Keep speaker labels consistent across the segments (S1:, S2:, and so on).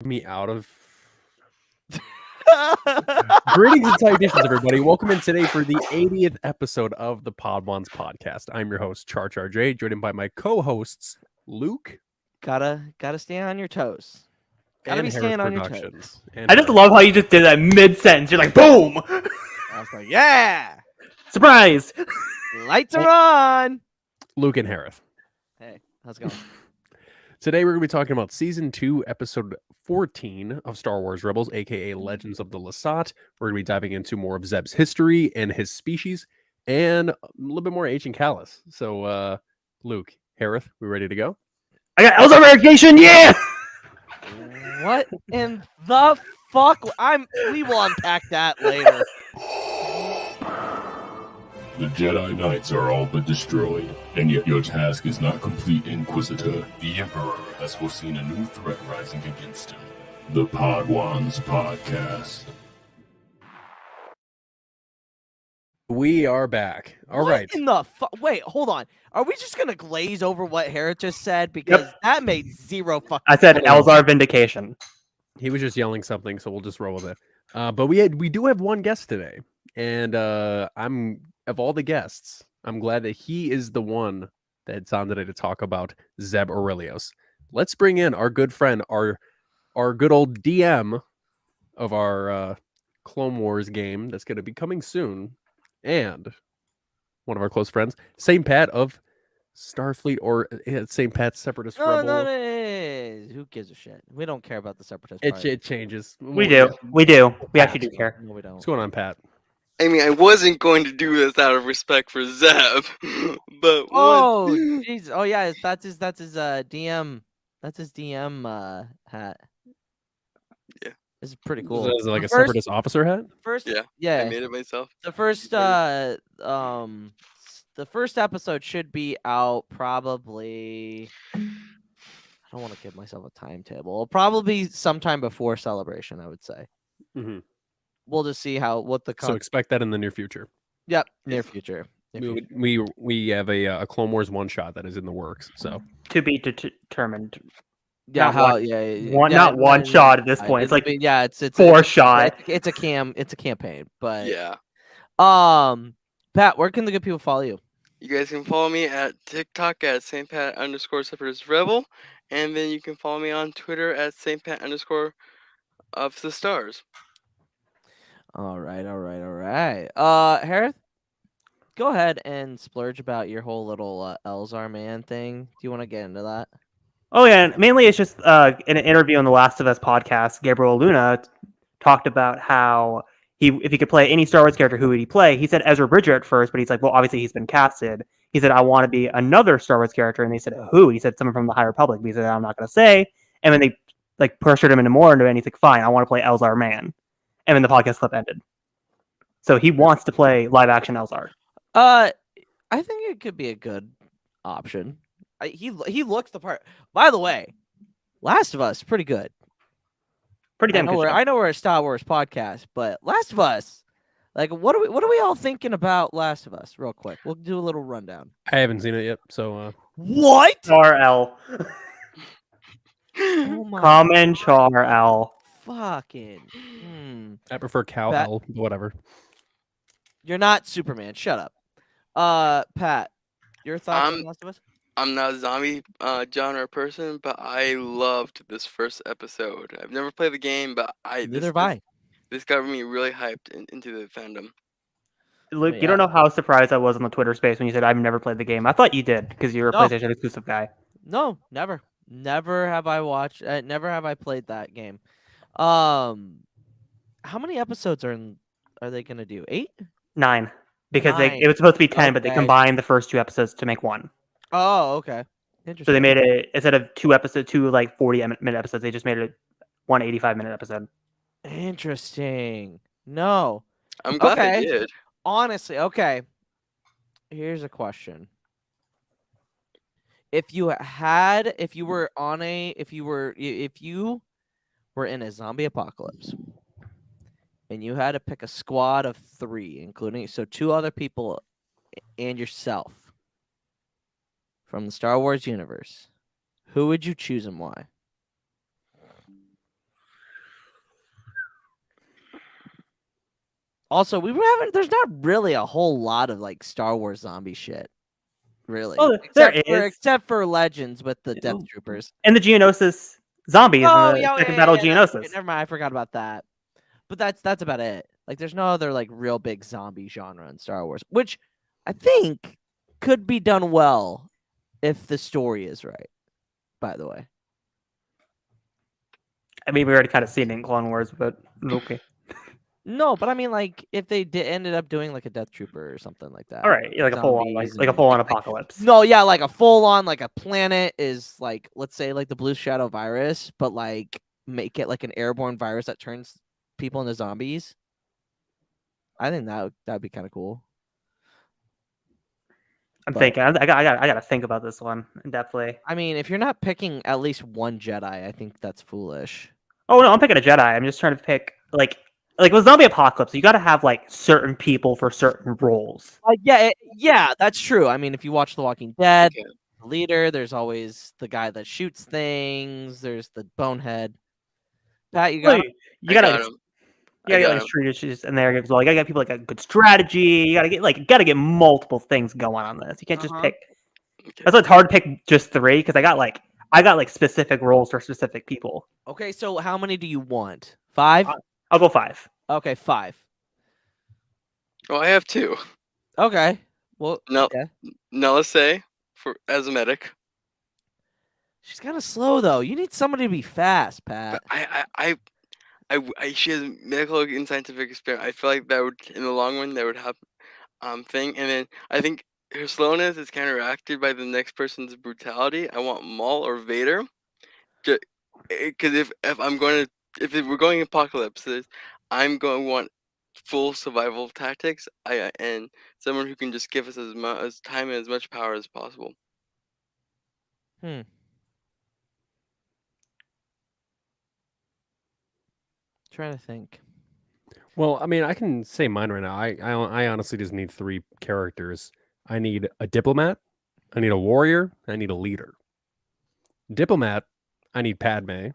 S1: Me out of. Greetings and salutations, everybody. Welcome in today for the 80th episode of the Podwans podcast. I'm your host, Char J, joined by my co-hosts, Luke
S2: Gotta stay on your toes. Gotta
S1: and
S2: be
S1: Hereth
S2: staying on your toes.
S1: Productions. And
S3: I just
S1: Hereth.
S3: love how you just did that mid-sentence. You're like, boom!
S2: I was like, yeah,
S3: Surprise!
S2: lights are on.
S1: Luke and Hereth.
S2: Hey, how's it going?
S1: Today we're going to be talking about Season 2, Episode 14 of Star Wars Rebels, aka Legends of the Lasat. We're going to be diving into more of Zeb's history and his species, and a little bit more Ancient Callus. So, Luke, Hereth, we ready to go?
S3: I got Elsa verification, yeah!
S2: What in the fuck? We will unpack that later.
S4: The Jedi Knights are all but destroyed, and yet your task is not complete, Inquisitor. The Emperor has foreseen a new threat rising against him. The Podwans Podcast.
S1: We are back. All
S2: What
S1: right.
S2: in the wait, hold on. Are we just gonna glaze over what Hereth just said? Because that made zero fucking
S3: I said
S2: sense.
S3: Elzar vindication.
S1: He was just yelling something, so we'll just roll with it. But we do have one guest today, and I'm of all the guests, I'm glad that he is the one that's on today to talk about Zeb Aurelios. Let's bring in our good friend, our good old DM of our Clone Wars game that's going to be coming soon, and one of our close friends, St. Pat of Starfleet or St. Pat's Separatist Rebel.
S2: No. Who gives a shit? We don't care about the separatist part.
S1: It changes.
S3: We do. We actually do care.
S2: No, we don't.
S1: What's going on, Pat?
S5: I mean, I wasn't going to do this out of respect for Zeb, but
S2: Oh, jeez. Oh, yeah. That's his DM. That's his DM hat.
S5: Yeah.
S2: This is pretty cool.
S1: Is it like a
S2: First-
S1: Separatist officer hat?
S2: First,
S5: Yeah, I
S2: yeah.
S5: made it myself.
S2: The first episode should be out probably. I don't want to give myself a timetable. Probably sometime before Celebration, I would say.
S1: Mhm.
S2: We'll just see what the
S1: So expect that in the near future.
S2: Yep, near future.
S1: We have a Clone Wars one shot that is in the works. So
S3: To be determined.
S2: Yeah,
S3: not not one shot at this point. It's like
S2: it's
S3: four shot.
S2: It's a campaign, but
S5: Yeah.
S2: Pat, where can the good people follow you?
S5: You guys can follow me at TikTok at @StPat_Separatist Rebel, and then you can follow me on Twitter at @StPat_of the Stars.
S2: All right. Hereth, go ahead and splurge about your whole little Elzar man thing. Do you want to get into that?
S3: Oh yeah, and mainly it's just in an interview on the Last of Us podcast, Gabriel Luna talked about how if he could play any Star Wars character, who would he play? He said Ezra Bridger at first, but he's like, well, obviously he's been casted. He said, I want to be another Star Wars character, and they said, who? He said someone from the High Republic. But he said, I'm not going to say. And then they like pressured him into more into it, and he's like, fine, I want to play Elzar Man. And then the podcast clip ended. So he wants to play live action Elzar.
S2: I think it could be a good option. He looks the part. By the way, Last of Us pretty good.
S3: Pretty damn good.
S2: I know we're a Star Wars podcast, but Last of Us, like, what are we all thinking about Last of Us? Real quick, we'll do a little rundown.
S1: I haven't seen it yet. So
S2: What?
S3: Char-El.
S2: Oh my
S3: Common Char-El.
S2: fucking.
S1: I prefer Cow
S2: Pat-
S1: L, whatever.
S2: You're not Superman. Shut up. Pat, your thoughts on Last of Us?
S5: I'm not a zombie genre person, but I loved this first episode. I've never played the game, but
S2: Neither have I.
S5: This got me really hyped into the fandom.
S3: Luke,
S2: Yeah.
S3: you don't know how surprised I was on the Twitter space when you said I've never played the game. I thought you did because you're a
S2: No.
S3: PlayStation exclusive guy.
S2: No, never. Never have I watched. Never have I played that game. How many episodes are they gonna do? 8?
S3: 9. Because
S2: 9.
S3: it was supposed to be 10, but they
S2: Okay.
S3: combined the first 2 episodes to make one.
S2: Oh, okay. Interesting.
S3: So they made it, instead of 2 like 40-minute episodes, they just made it one 85-minute episode.
S2: Interesting. No.
S5: I'm glad
S2: Okay.
S5: they did.
S2: Honestly, okay. Here's a question. If you were in a zombie apocalypse and you had to pick a squad of 3, including 2 other people and yourself from the Star Wars universe, who would you choose and why? Also, we were having. There's not really a whole lot of like Star Wars zombie shit, really.
S3: Oh, there
S2: Except for Legends with the Death
S3: Oh.
S2: Troopers.
S3: And the Geonosis zombies in
S2: Oh,
S3: the
S2: yeah,
S3: second battle of
S2: that's right.
S3: Geonosis.
S2: Never mind, I forgot about that. But that's about it. Like, there's no other like real big zombie genre in Star Wars, which I think could be done well if the story is right. By the way,
S3: I mean, we already kind of seen it in Clone Wars, but okay.
S2: no, but I mean, like, if they ended up doing like a Death Trooper or something like that.
S3: All right, like a full on,
S2: Zombies
S3: like a
S2: and-
S3: full on apocalypse.
S2: No, yeah, like a full on, like a planet is like, let's say, like the Blue Shadow virus, but like make it like an airborne virus that turns people into zombies. I think that'd be kind of cool.
S3: I'm
S2: but-
S3: thinking. I gotta think about this one definitely.
S2: I mean, if you're not picking at least one Jedi, I think that's foolish.
S3: Oh no, I'm picking a Jedi. I'm just trying to pick like with zombie apocalypse, you got to have like certain people for certain roles.
S2: Yeah, that's true. I mean, if you watch The Walking Dead,
S5: Okay.
S2: the leader, there's always the guy that shoots things. There's the bonehead. Pat, you got
S3: Well,
S2: him?
S3: you gotta
S5: got
S3: like,
S5: him.
S3: you gotta
S5: I
S3: get
S5: got
S3: like
S5: him.
S3: strategists in there as well. You gotta get people like a good strategy. You gotta get multiple things going on this. You can't just
S2: Uh-huh.
S3: pick.
S5: Okay.
S3: That's why it's hard to pick just three because I got like specific roles for specific people.
S2: Okay, so how many do you want? 5?
S3: I'll go 5.
S2: Okay, 5.
S5: Oh, I have 2.
S2: Okay. Well,
S5: No,
S2: yeah.
S5: now let's say as a medic.
S2: She's kind of slow though. You need somebody to be fast, Pat.
S5: But she has medical and scientific experience. I feel like that would, in the long run, that would help. Thing, and then I think her slowness is counteracted by the next person's brutality. I want Maul or Vader, because if I'm going to if we're going apocalypses, I'm going to want full survival tactics. And someone who can just give us as much time and as much power as possible.
S2: Trying to think.
S1: Well, I mean, I can say mine right now. I honestly just need 3 characters. I need a diplomat, I need a warrior, I need a leader. Diplomat, I need Padme.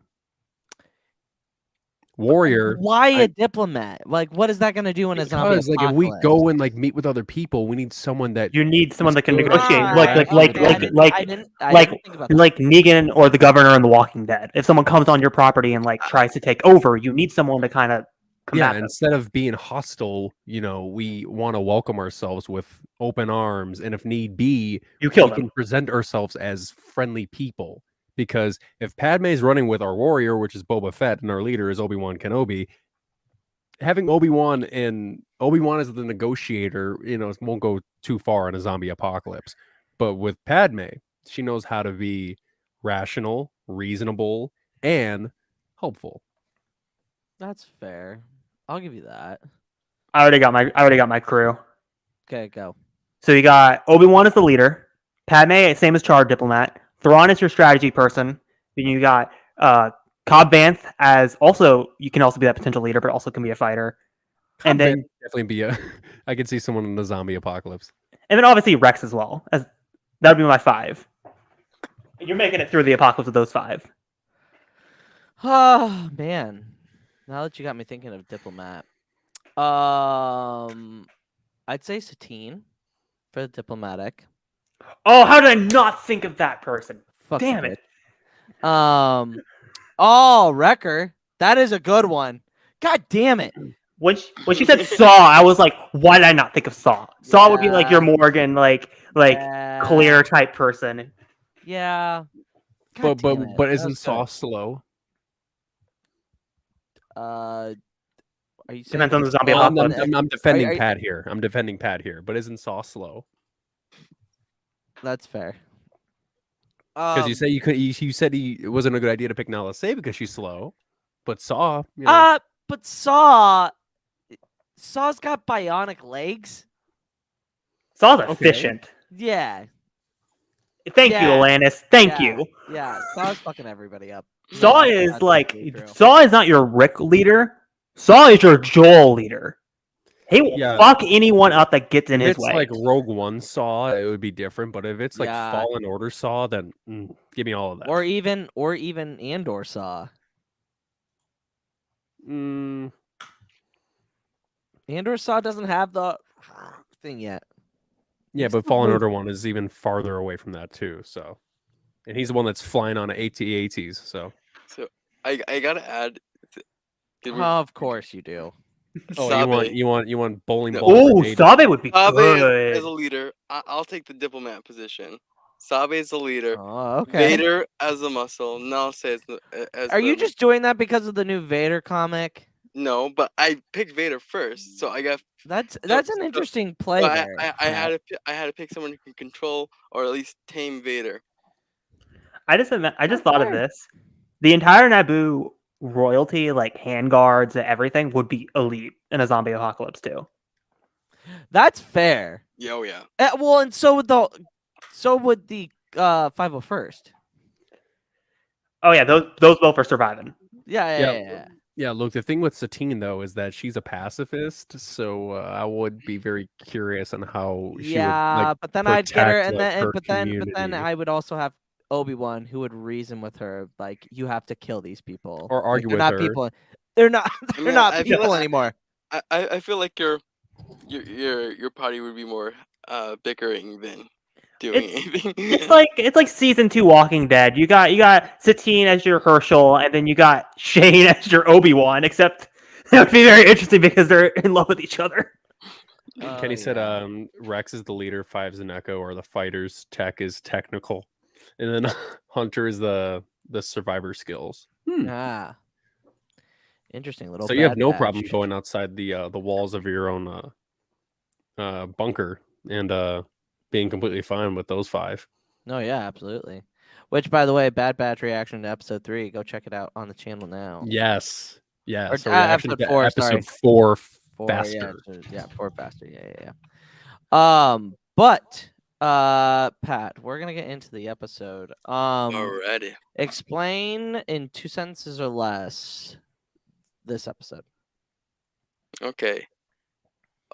S1: Warrior,
S2: Why a diplomat? Like, what is that gonna do in a zombie
S1: because like if we go and like meet with other people, we need someone that
S3: You need someone that can
S1: Good.
S3: negotiate,
S1: Ah,
S3: like
S2: I didn't think about that.
S3: like Negan or the governor in The Walking Dead. If someone comes on your property and like tries to take over, you need someone to kind of combat them.
S1: instead of being hostile, we want to welcome ourselves with open arms, and if need be,
S3: You kill
S1: we
S3: them.
S1: can present ourselves as friendly people. Because if Padme's running with our warrior, which is Boba Fett, and our leader is Obi-Wan Kenobi, having Obi-Wan as the negotiator, won't go too far in a zombie apocalypse. But with Padme, she knows how to be rational, reasonable, and hopeful.
S2: That's fair. I'll give you that.
S3: I already got my crew.
S2: Okay, go.
S3: So you got Obi-Wan as the leader, Padme, same as Char, diplomat. Thrawn is your strategy person. Then you got Cobb Vanth as you can also be that potential leader, but also can be a fighter. And then
S1: Definitely be I could see someone in the zombie apocalypse.
S3: And then obviously Rex as well. That would be my 5. You're making it through the apocalypse with those 5.
S2: Oh man. Now that you got me thinking of diplomat. I'd say Satine for the diplomatic.
S3: Oh, how did I not think of that person?
S2: Fuck you,
S3: Damn it.
S2: bitch. Oh, Wrecker. That is a good one. God damn it.
S3: When she said Saw, I was like, why did I not think of Saw? Saw would be like your Morgan, clear type person.
S2: Yeah. God
S1: But
S2: damn it.
S1: but
S2: That
S1: isn't
S2: was good.
S1: Saw slow?
S2: Are you saying
S3: Depends on the zombie
S2: slow?
S3: apocalypse.
S1: I'm defending
S2: Are you-
S1: Pat here. I'm defending Pat here. But isn't Saw slow?
S2: That's fair.
S1: Because you say you said it wasn't a good idea to pick Nala Se because she's slow. But Saw,
S2: but Saw's got bionic legs.
S3: Saw's
S1: Okay.
S3: efficient.
S2: Yeah.
S3: Thank you,
S2: Yeah.
S3: Alanis. Thank
S2: Yeah.
S3: you.
S2: Yeah. Saw's fucking everybody up.
S3: Saw
S2: Yeah,
S3: is
S2: that's
S3: like
S2: totally true.
S3: Saw is not your Rick leader. Saw is your Joel leader. He will
S1: Yeah.
S3: fuck anyone up that gets in
S1: if
S3: his
S1: it's
S3: way.
S1: like Rogue One Saw, it would be different. But if it's like
S2: Yeah.
S1: Fallen Order Saw, then give me all of that.
S2: Or even Andor Saw.
S1: Mm,
S2: Andor Saw doesn't have the thing yet.
S1: Yeah,
S2: It's
S1: but
S2: the
S1: Fallen
S2: voice-
S1: Order one is even farther away from that too. So, and he's the one that's flying on AT-ATs. So,
S5: So I gotta add. Did we,
S2: Of course you do.
S1: oh,
S5: Sabe.
S1: you want bowling
S5: No.
S1: balls for
S3: Oh,
S1: dating.
S3: Sabe would be
S5: Sabe
S3: good.
S5: as a leader. I'll take the diplomat position. Sabe as the leader.
S2: Oh, okay.
S5: Vader as the muscle. Nalse as
S2: Are you
S5: the
S2: just doing that because of the new Vader comic?
S5: no, but I picked Vader first, so I got.
S2: That's
S5: So,
S2: an interesting play
S5: so
S2: there.
S5: I
S2: Pat.
S5: had to pick someone who can control or at least tame Vader.
S3: I just
S2: That's
S3: thought of
S2: fair.
S3: this. The entire Naboo royalty, like handguards and everything, would be elite in a zombie apocalypse too.
S2: That's fair.
S5: Yeah, oh yeah.
S2: Well, and so would the 501st.
S3: Oh yeah, those both are surviving.
S2: Yeah.
S1: Yeah, look, the thing with Satine though is that she's a pacifist, so I would be very curious on how she would like
S2: but then I'd get her,
S1: protect,
S2: and
S1: like,
S2: then
S1: her
S2: but then
S1: community.
S2: I would also have Obi-Wan who would reason with her, like, you have to kill these people,
S1: Or
S2: Like,
S1: argue
S2: they're
S1: with
S2: not
S1: her.
S2: people. They're not. They're
S5: mean,
S2: not
S5: I feel
S2: people
S5: like-
S2: anymore.
S5: I feel like your party would be more bickering than doing anything.
S3: It's like season 2 Walking Dead. You got Satine as your Herschel, and then you got Shane as your Obi-Wan. Except that would be very interesting because they're in love with each other.
S1: Kenny said
S2: yeah.
S1: Rex is the leader, Five's an Echo, or the fighters, Tech is technical, and then Hunter is the survivor skills.
S2: Ah, interesting little.
S1: So you have
S2: Bad
S1: no
S2: Batch.
S1: problem going outside the walls of your own bunker and being completely fine with those 5.
S2: No, yeah, absolutely. Which, by the way, Bad Batch reaction to episode 3. Go check it out on the channel now.
S1: Yes.
S2: Or,
S1: So reaction
S2: episode
S1: to
S2: 4, sorry.
S1: episode 4
S2: 4,
S1: faster.
S2: Yeah, 4 faster. Yeah. But Pat, we're gonna get into the episode.
S5: Alrighty.
S2: Explain in 2 sentences or less this episode.
S5: Okay.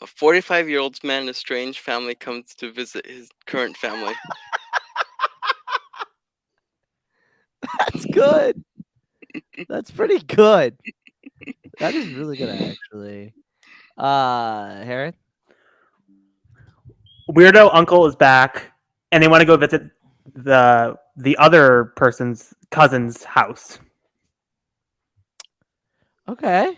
S5: A 45-year-old man in a strange family comes to visit his current family.
S2: That's good. That's pretty good. That is really good, actually. Hereth?
S3: Weirdo uncle is back, and they want to go visit the other person's cousin's house.
S2: Okay.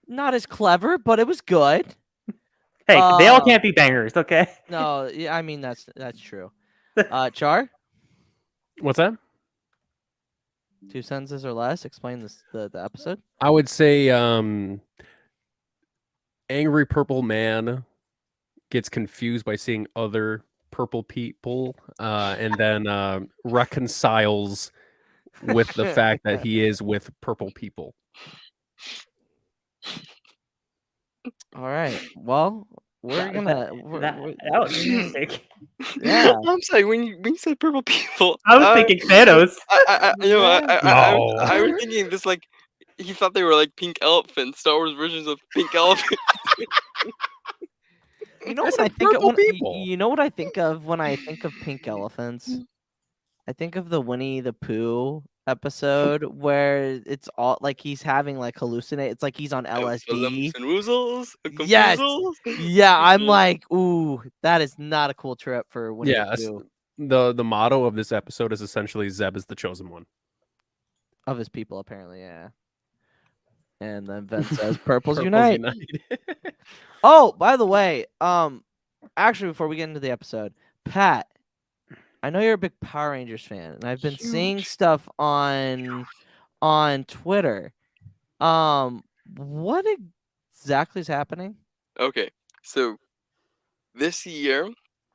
S2: Not as clever, but it was good.
S3: Hey, they all can't be bangers, okay?
S2: No, yeah, I mean that's true. Char,
S1: What's that?
S2: 2 sentences or less. Explain the episode.
S1: I would say angry purple man gets confused by seeing other purple people and then reconciles with the fact that he is with purple people.
S2: All right. Well, we're gonna.
S3: That was interesting.
S2: Yeah.
S5: I'm sorry, when you said purple people,
S3: I was thinking Thanos.
S5: I was thinking this, like, he thought they were like pink elephants, Star Wars versions of pink elephants.
S2: You know
S1: I
S2: what
S1: said
S2: I think of
S1: purple
S2: when,
S1: people.
S2: you know what I think of when I think of pink elephants? I think of the Winnie the Pooh episode where it's all like he's having like hallucinate. It's like he's on LSD.
S5: And woozles,
S2: Yes.
S5: confoozles.
S2: Yeah, I'm like, ooh, that is not a cool trip for Winnie
S1: Yeah,
S2: the Pooh
S1: the motto of this episode is essentially Zeb is the chosen one.
S2: of his people, apparently. Yeah. And then Ven says, "Purples
S1: Purples
S2: unite." Oh, by the way, actually, before we get into the episode, Pat, I know you're a big Power Rangers fan, and I've been seeing
S5: Huge.
S2: stuff on Twitter. What exactly is happening?
S5: Okay, so this year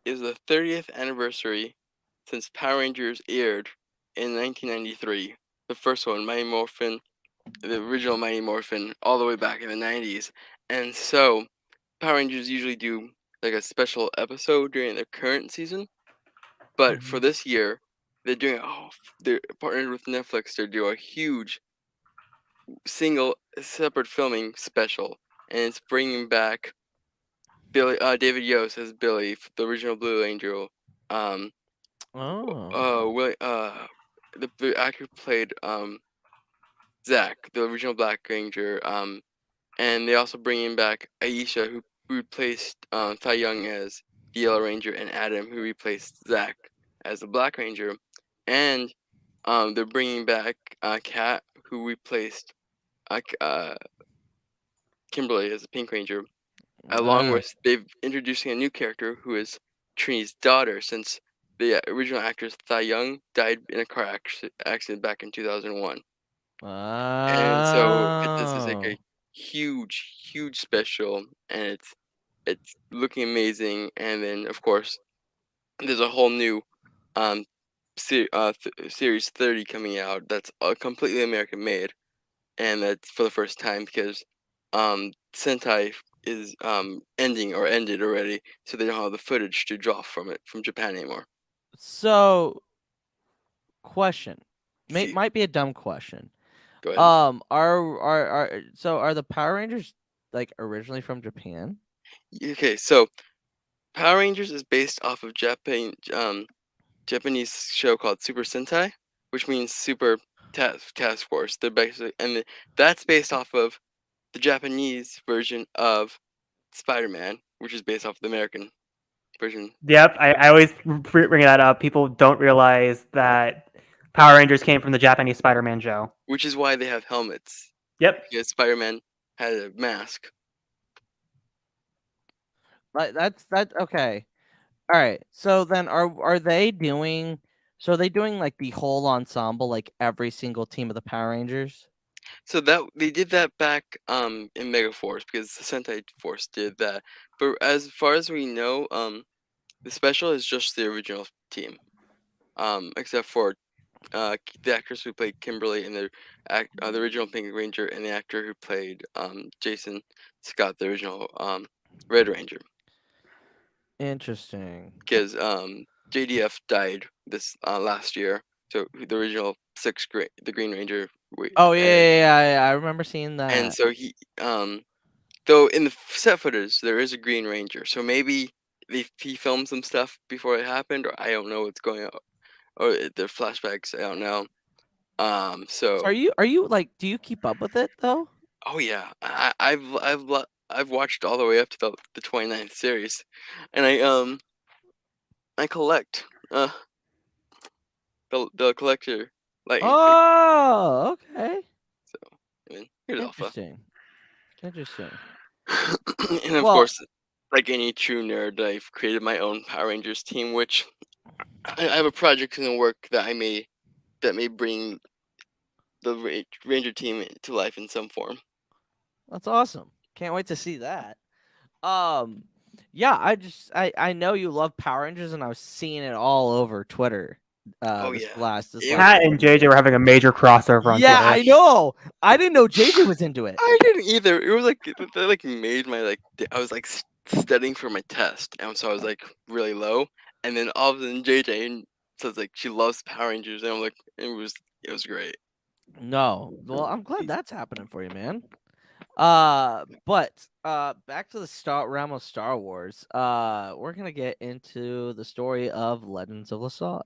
S5: is the 30th anniversary since Power Rangers aired in 1993. The first one, Mighty Morphin, the original Mighty Morphin, all the way back in the 90s. And so Power Rangers usually do like a special episode during their current season. But for this year, they're doing they're partnered with Netflix to do a huge single separate filming special, and it's bringing back David Yost as Billy, the original Blue Angel.
S2: Oh,
S5: The actor who played Zach, the original Black Ranger. and they also bringing back Aisha, who replaced Tai Young as the Yellow Ranger, and Adam, who replaced Zach as the Black Ranger, and they're bringing back Kat, who replaced Kimberly as the Pink Ranger. Along with they've introducing a new character who is Trini's daughter, since the original actress Thai Young died in a car accident back in 2001. And so this is like a huge special, and it's looking amazing. And then of course there's a whole new um series 30 coming out that's completely American made, and that's for the first time because Sentai is ending or ended already, so they don't have the footage to draw from it from Japan anymore.
S2: So, question.
S5: See,
S2: Might be a dumb question.
S5: go ahead.
S2: Are the Power Rangers like originally from Japan?
S5: Okay, so Power Rangers is based off of Japanese show called Super Sentai, which means Super Task Force. They're basically, and that's based off of the Japanese version of Spider-Man, which is based off the American version,
S3: Yep, I always bring that up. People don't realize that Power Rangers came from the Japanese Spider-Man show.
S5: which is why they have helmets,
S3: Yep.
S5: because Spider-Man had a mask.
S2: That's okay. All right. So then are they doing like the whole ensemble, like every single team of the Power Rangers?
S5: So that they did that back in Mega Force, because the Sentai Force did that. But as far as we know, the special is just the original team, except for the actress who played Kimberly and the original Pink Ranger, and the actor who played Jason Scott, the original Red Ranger,
S2: Interesting.
S5: because JDF died this last year. So the original the Green Ranger.
S2: Oh yeah, I remember seeing that.
S5: And so he though in the set footage there is a Green Ranger, so maybe he filmed some stuff before it happened, or I don't know what's going on, or they're flashbacks. I don't know.
S2: So are you like, do you keep up with it though?
S5: Oh yeah, I've watched all the way up to the 29th series, and I collect the collector lightning figures.
S2: Oh, okay.
S5: So I mean, here's Alpha.
S2: Interesting.
S5: And of
S2: Well-
S5: course, like any true nerd, I've created my own Power Rangers team, which I have a project in the work that may bring the Ranger team to life in some form.
S2: That's awesome. Can't wait to see that. Yeah, I know you love Power Rangers, and I was seeing it all over Twitter.
S5: Oh,
S2: This
S5: yeah.
S2: last
S3: Pat and JJ were having a major crossover on
S2: yeah,
S3: Twitter.
S2: I know. I didn't know JJ was into it.
S5: I didn't either. It was like they like made my I was like studying for my test, and so I was like really low, and then all of a sudden JJ says like she loves Power Rangers, and I'm like it was great.
S2: No, well, I'm glad that's happening for you, man. But back to the realm of Star Wars. We're gonna get into the story of Legends of Lasat.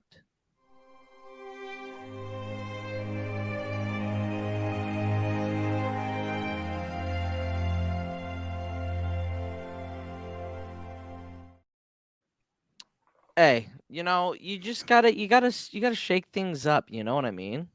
S2: Hey, you gotta shake things up. You know what I mean?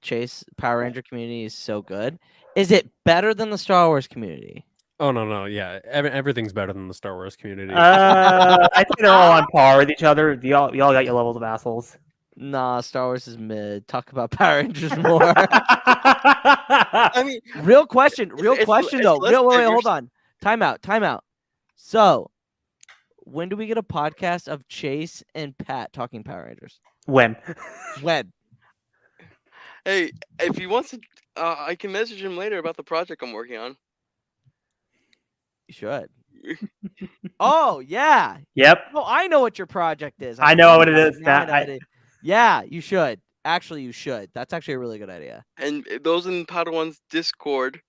S2: Chase, Power Ranger community is so good. Is it better than the Star Wars community?
S1: Oh no, yeah, everything's better than the Star Wars community.
S3: I think they're all on par with each other. Y'all got your levels of assholes.
S2: Nah, Star Wars is mid. Talk about Power Rangers more.
S5: I mean,
S2: Real question though.
S5: it's less
S2: Wait,
S5: diverse.
S2: hold on. Time out. So, when do we get a podcast of Chase and Pat talking Power Rangers?
S3: When?
S2: When?
S5: Hey, if he wants to, I can message him later about the project I'm working on.
S2: You should. Oh yeah.
S3: Yep.
S2: No, I know what your project is.
S3: I know what it
S2: forgot
S3: is,
S2: now I
S3: Matt.
S2: know what it is. Yeah, you should. Actually, you should. That's actually a really good idea.
S5: And those in Padawan's Discord,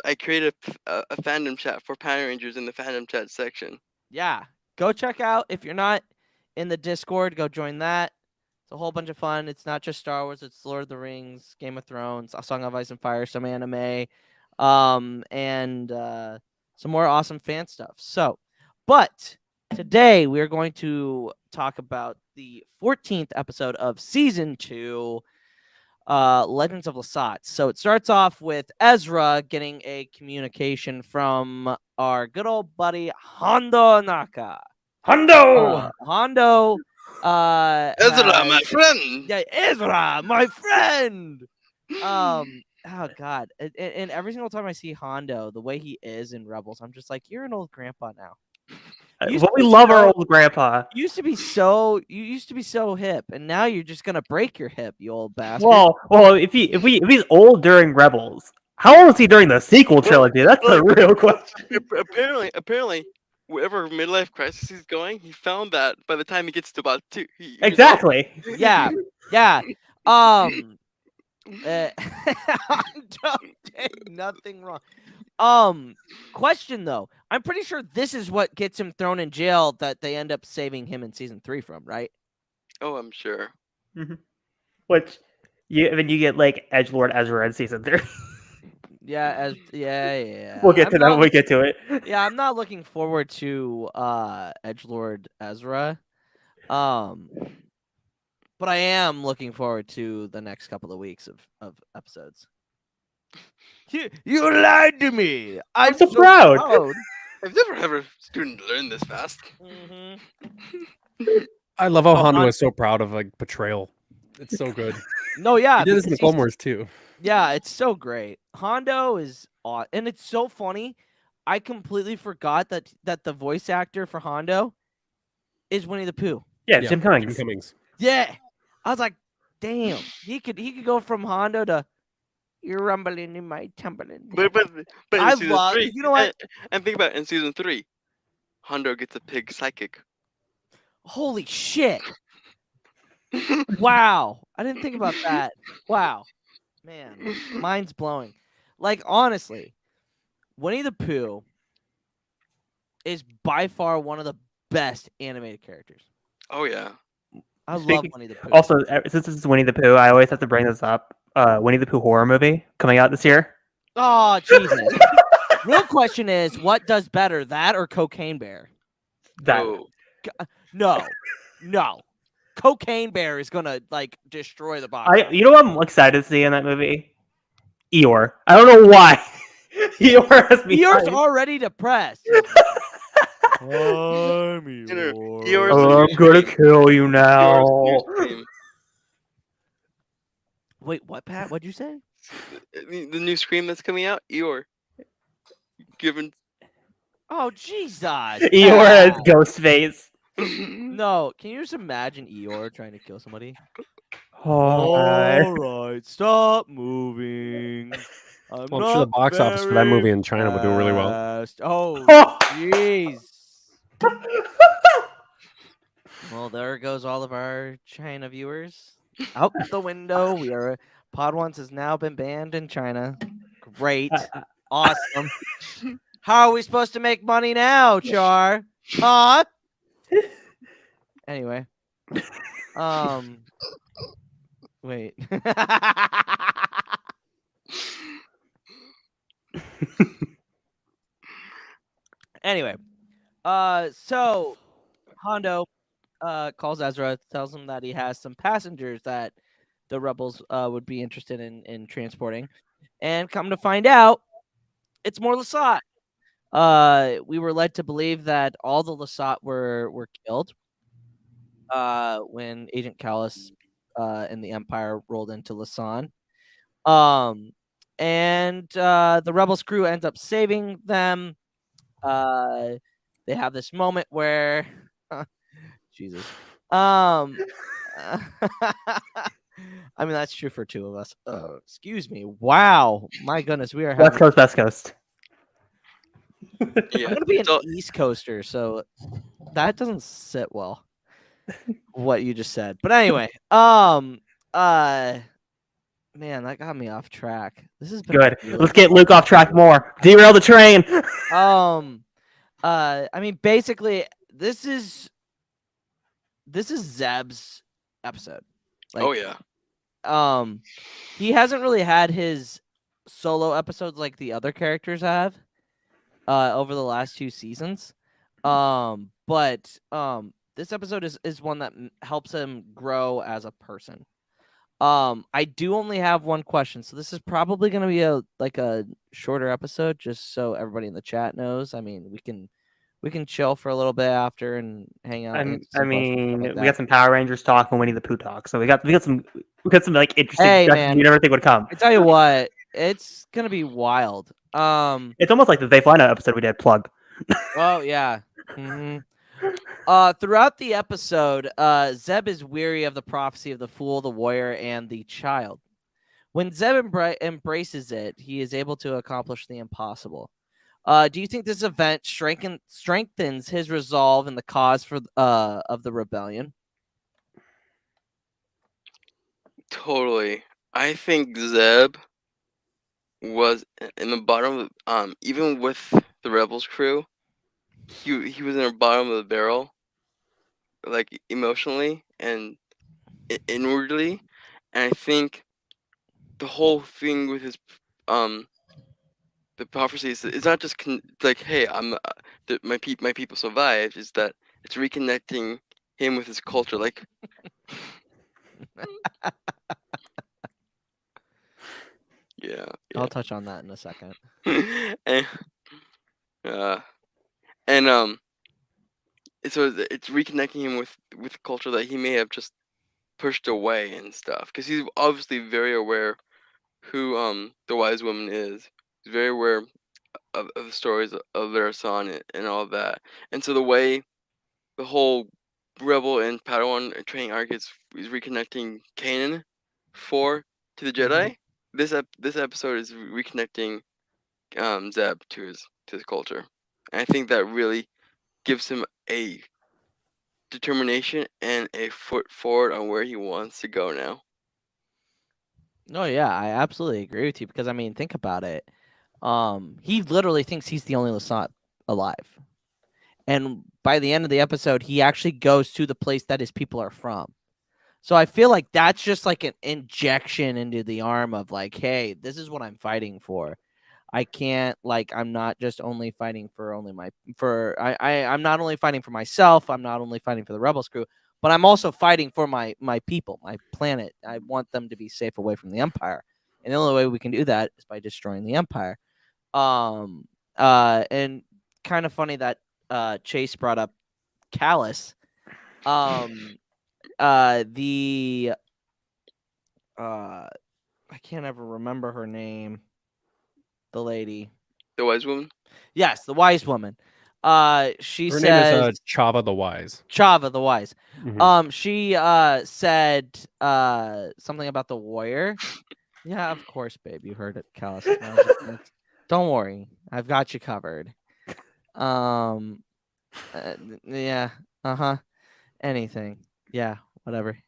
S5: I created a fandom chat for Power Rangers in the fandom chat section.
S2: Yeah, go check out. If you're not in the Discord, go join that. It's a whole bunch of fun. It's not just Star Wars. It's Lord of the Rings, Game of Thrones, A Song of Ice and Fire, some anime. and some more awesome fan stuff. So, but today we are going to talk about the 14th episode of season 2, Legends of Lasat. So it starts off with Ezra getting a communication from our good old buddy Hondo Naka. Hondo
S5: Ezra, my
S2: has-
S5: friend.
S2: yeah, Ezra, my friend. Oh God! And every single time I see Hondo, the way he is in Rebels, I'm just like, you're an old grandpa now. Used
S3: Well,
S2: to
S3: we
S2: be
S3: love our
S2: so-
S3: old grandpa.
S2: You used to be so hip, and now you're just gonna break your hip, you old bastard.
S3: Well, if he's old during Rebels, how old is he during the sequel trilogy? That's the real question.
S5: Apparently, wherever midlife crisis he's going, he found that by the time he gets to about 2 years old.
S3: Exactly.
S2: Yeah. Hondo did nothing wrong. Question though, I'm pretty sure this is what gets him thrown in jail that they end up saving him in season 3 from, right?
S5: Oh, I'm sure.
S3: Which you get like Edgelord Ezra in season 3.
S2: Yeah,
S3: We'll get
S2: I'm
S3: to that
S2: not
S3: when we get to it.
S2: Yeah, I'm not looking forward to Edgelord Ezra. But I am looking forward to the next couple of weeks of episodes. You lied to me.
S3: I'm so proud.
S5: I've never had a student learn this fast.
S1: I love how
S2: Oh,
S1: Hondo is so proud of like betrayal. It's so good.
S2: No, yeah,
S1: He did this in the
S2: because
S1: Clone Wars too.
S2: yeah, it's so great. Hondo is aw and it's so funny. I completely forgot that the voice actor for Hondo is Winnie the Pooh.
S3: Yeah, Jim Cummings.
S1: Jim Cummings.
S2: Yeah, I was like, damn, he could go from Hondo to you're rumbling in my tumbling.
S5: But in
S2: I
S5: season
S2: love-
S5: 3,
S2: you know what?
S5: And think about it, in season 3, Hondo gets a pig psychic.
S2: Holy shit! Wow, I didn't think about that. Wow, man, mind's blowing. Like honestly, Winnie the Pooh is by far one of the best animated characters.
S5: Oh yeah.
S2: I love
S3: Speaking-
S2: Winnie the Pooh.
S3: Also, since this is Winnie the Pooh, I always have to bring this up. Winnie the Pooh horror movie coming out this year.
S2: Oh Jesus! Real question is, what does better, that or Cocaine Bear?
S3: That
S5: Oh.
S2: No. Cocaine Bear is gonna like destroy the box.
S3: you know what I'm excited to see in that movie? Eeyore. I don't know why. Eeyore has me.
S2: Eeyore's
S3: hyped.
S2: already depressed. I'm
S5: Eeyore's
S3: Oh, I'm gonna kill you now.
S5: Eeyore's new scream.
S2: Wait, what, Pat? What'd you say?
S5: The new scream that's coming out, Eeyore. Given.
S2: Oh, Jesus.
S3: Eeyore has
S2: Pat.
S3: ghost face.
S2: No, can you just imagine Eeyore trying to kill somebody?
S3: Oh,
S2: right, stop moving.
S1: Well, I'm sure the box office for that movie in China would do really well.
S2: fast. Oh, jeez. Well, there goes all of our China viewers. Out the window. Podwans has now been banned in China. Great. Awesome. How are we supposed to make money now, Char? Huh? Anyway. Wait. Anyway. So Hondo calls Ezra, tells him that he has some passengers that the rebels would be interested in transporting. And come to find out, it's more Lasat. We were led to believe that all the Lasat were killed when Agent Callus and the Empire rolled into Lasan. And the Rebels crew ends up saving them. They have this moment where Jesus. I mean, that's true for two of us. Excuse me. Wow. My goodness, we are
S3: West
S2: having...
S3: Coast, West Coast.
S5: Yeah.
S2: I'm gonna be an
S5: So-
S2: East Coaster, so that doesn't sit well. What you just said, but anyway, man, that got me off track. This has been
S3: Good.
S2: really
S3: Let's get
S2: fun.
S3: Luke off track more. Derail the train.
S2: I mean, basically, this is Zeb's episode.
S5: Oh yeah.
S2: He hasn't really had his solo episodes like the other characters have over the last 2 seasons. But this episode is one that helps him grow as a person. I do only have one question, so this is probably going to be a shorter episode, just so everybody in the chat knows. I mean, we can chill for a little bit after and hang out. answer
S3: I
S2: some questions,
S3: mean,
S2: stuff like
S3: we
S2: that.
S3: got some Power Rangers talk and Winnie the Pooh talk, so we got some like interesting
S2: Hey,
S3: discussions
S2: man.
S3: you never think would come.
S2: I tell you what, it's gonna be wild.
S3: It's almost like the They Fly Now episode we did. Plug.
S2: Oh yeah. Throughout the episode, Zeb is weary of the prophecy of the fool, the warrior, and the child. When Zeb embraces it, he is able to accomplish the impossible. Do you think this event strengthens his resolve in the cause for of the rebellion?
S5: Totally. I think Zeb was in the bottom of even with the Rebels crew, he was in the bottom of the barrel, like emotionally and inwardly, and I think the whole thing with his the prophecy is it's not just like, hey, my people survived. Is that it's reconnecting him with his culture, like. Yeah.
S2: I'll touch on that in a second.
S5: and and so it's reconnecting him with culture that he may have just pushed away and stuff, because he's obviously very aware who the wise woman is. He's very aware of the stories of Lasat and all that, and so the way the whole Rebel and Padawan training arc is reconnecting Kanan to the Jedi. This episode is reconnecting Zeb to his culture, and I think that really gives him a determination and a foot forward on where he wants to go now.
S2: Oh yeah, I absolutely agree with you, because I mean, think about it. He literally thinks he's the only Lasat alive, and by the end of the episode, he actually goes to the place that his people are from. So I feel like that's just like an injection into the arm of like, hey, this is what I'm fighting for. I can't, like, I'm not just only fighting for I'm not only fighting for myself, I'm not only fighting for the Rebels crew, but I'm also fighting for my people, my planet. I want them to be safe away from the Empire. And the only way we can do that is by destroying the Empire. And kind of funny that Chase brought up Callus. I can't ever remember her name. The lady.
S5: The wise woman?
S2: Yes, the wise woman. She
S1: Her
S2: says
S1: name is Chava the Wise.
S2: Chava the Wise.
S1: Mhm.
S2: She said something about the warrior. Yeah, of course, babe. You heard it, Callus. Don't worry, I've got you covered. Yeah. Anything. Yeah. Whatever.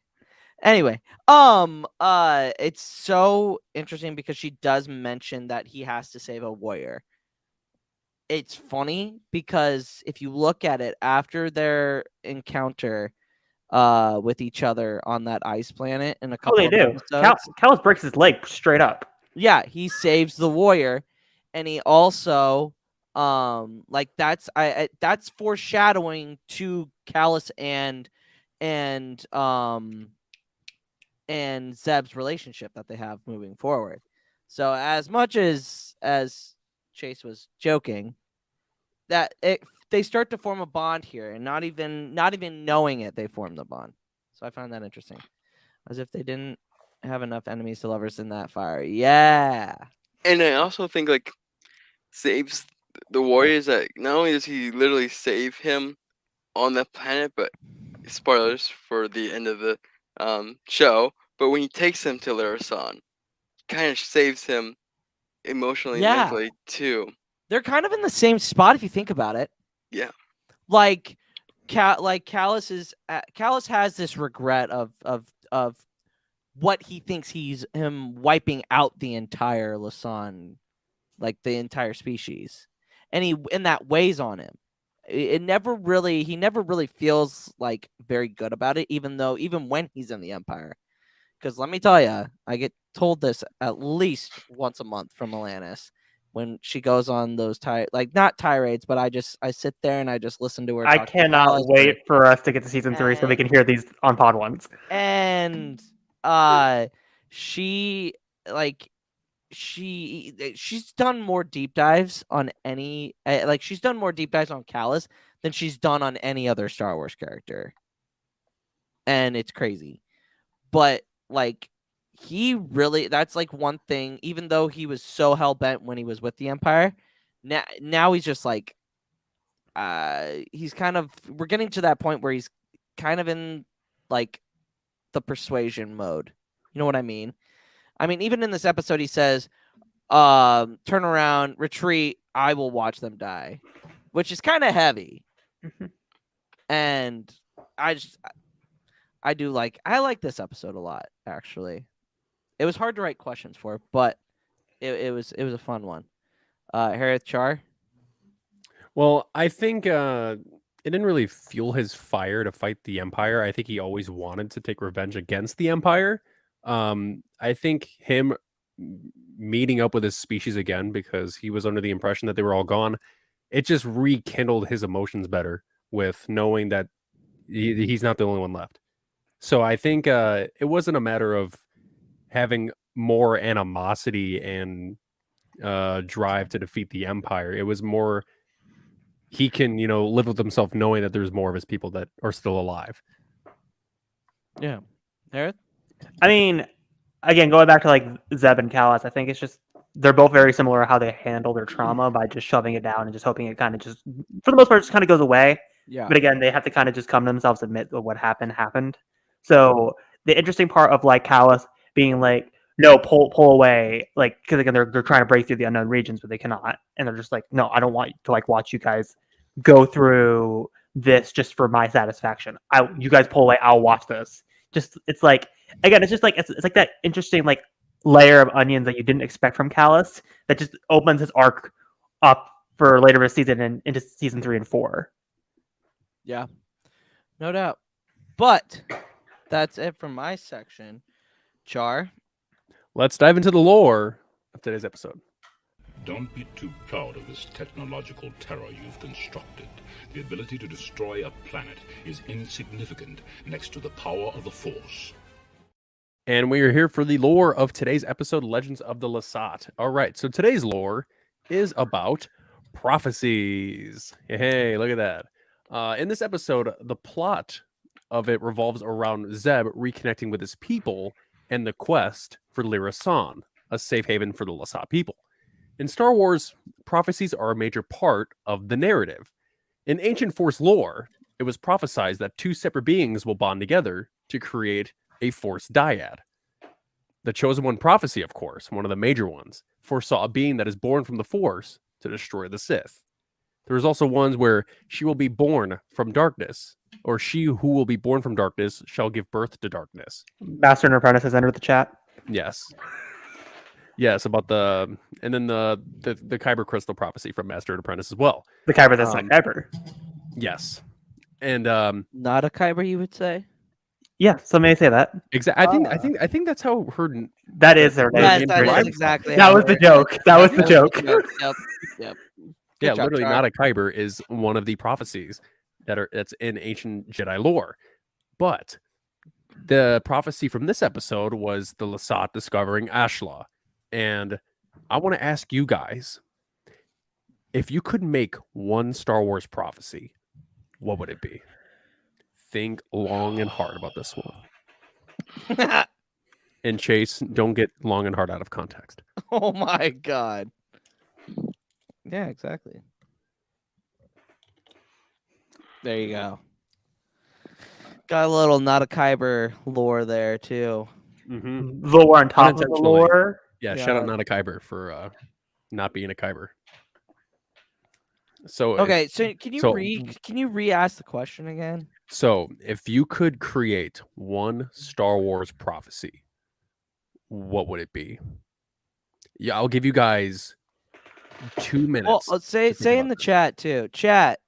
S2: Anyway, it's so interesting because she does mention that he has to save a warrior. It's funny because if you look at it after their encounter with each other on that ice planet in a couple of episodes,
S3: Callus breaks his leg straight up.
S2: Yeah, he saves the warrior, and he also like that's foreshadowing to Callus and Zeb's relationship that they have moving forward. So as much as Chase was joking, that they start to form a bond here, and not even knowing it, they form the bond. So I find that interesting, as if they didn't have enough enemies to lovers in that fire. Yeah,
S5: and I also think like saves the warriors. That not only does he literally save him on that planet, but spoilers for the end of the show. But when he takes him to Lasat, kind of saves him emotionally, mentally too.
S2: They're kind of in the same spot if you think about it.
S5: Yeah.
S2: Like Callus has this regret of what he thinks he's him wiping out the entire Lasat, like the entire species, and that weighs on him. He never really feels like very good about it, even when he's in the Empire. Because let me tell you, I get told this at least once a month from Alanis when she goes on those not tirades, but I sit there and I just listen to her.
S3: I
S2: talk to
S3: cannot
S2: Alice
S3: wait for us to get to season 3 so we can hear these on pod ones.
S2: and she like she's done more deep dives on she's done more deep dives on Callus than she's done on any other Star Wars character, and it's crazy. But like he really, that's like one thing, even though he was so hell-bent when he was with the Empire, now he's just like he's kind of, we're getting to that point where he's kind of in like the persuasion mode. You know what I mean? Even in this episode he says, turn around, retreat, I will watch them die, which is kind of heavy. And I like this episode a lot, actually. It was hard to write questions for, but it was a fun one. Hereth, Char?
S1: Well, I think it didn't really fuel his fire to fight the Empire. I think he always wanted to take revenge against the Empire. I think him meeting up with his species again, because he was under the impression that they were all gone, it just rekindled his emotions better with knowing that he's not the only one left. So I think it wasn't a matter of having more animosity and drive to defeat the Empire. It was more he can, live with himself knowing that there's more of his people that are still alive.
S2: Yeah. Hereth?
S3: Again, going back to like Zeb and Callus, I think it's just they're both very similar how they handle their trauma by just shoving it down and just hoping it kind of just, for the most part, just kind of goes away.
S2: Yeah.
S3: But again, they have to kind of just come to themselves, admit that what happened. So the interesting part of like Callus being like, no, pull away, like, because again they're trying to break through the unknown regions, but they cannot, and they're just like, no, I don't want to like watch you guys go through this just for my satisfaction. You guys pull away, I'll watch this. Just it's like, again, it's just like it's like that interesting like layer of onions that you didn't expect from Callus that just opens his arc up for later this season and into season 3 and 4.
S2: Yeah, no doubt. But that's it from my section. Char?
S1: Let's dive into the lore of today's episode.
S4: Don't be too proud of this technological terror you've constructed. The ability to destroy a planet is insignificant next to the power of the Force.
S1: And we are here for the lore of today's episode, Legends of the Lasat. All right, so today's lore is about prophecies. Hey, look at that. In this episode, the plot of it revolves around Zeb reconnecting with his people and the quest for Lasat, a safe haven for the Lasat people. In Star Wars, prophecies are a major part of the narrative. In ancient Force lore, it was prophesied that two separate beings will bond together to create a Force dyad. The Chosen One prophecy, of course, one of the major ones, foresaw a being that is born from the Force to destroy the Sith. There's also ones where she will be born from darkness, or she who will be born from darkness shall give birth to darkness.
S3: Master and Apprentice has entered the chat.
S1: Yes, about the Kyber crystal prophecy from Master and Apprentice as well.
S3: The Kyber that's not Kyber.
S1: Yes, and
S2: not a Kyber, you would say.
S3: Yeah, some may say that.
S1: Exactly. I think that's how her.
S3: That is her name.
S2: Yes, that is exactly.
S3: That was the joke. That was the joke.
S2: Yep.
S1: Yeah, literally, not a Kyber is one of the prophecies that's in ancient Jedi lore. But the prophecy from this episode was the Lasat discovering Ashla. And I want to ask you guys, if you could make one Star Wars prophecy, what would it be? Think long and hard about this one. And Chase, don't get long and hard out of context.
S2: Oh my God. Yeah, exactly. There you go. Got a little not a Kyber lore there too.
S1: Mm-hmm.
S3: Lore on top of the lore.
S1: Yeah, shout out not a Kyber for not being a Kyber. So
S2: okay, so can you re-ask the question again?
S1: So if you could create one Star Wars prophecy, what would it be? Yeah, I'll give you guys 2 minutes.
S2: Well, say in the chat too. Chat.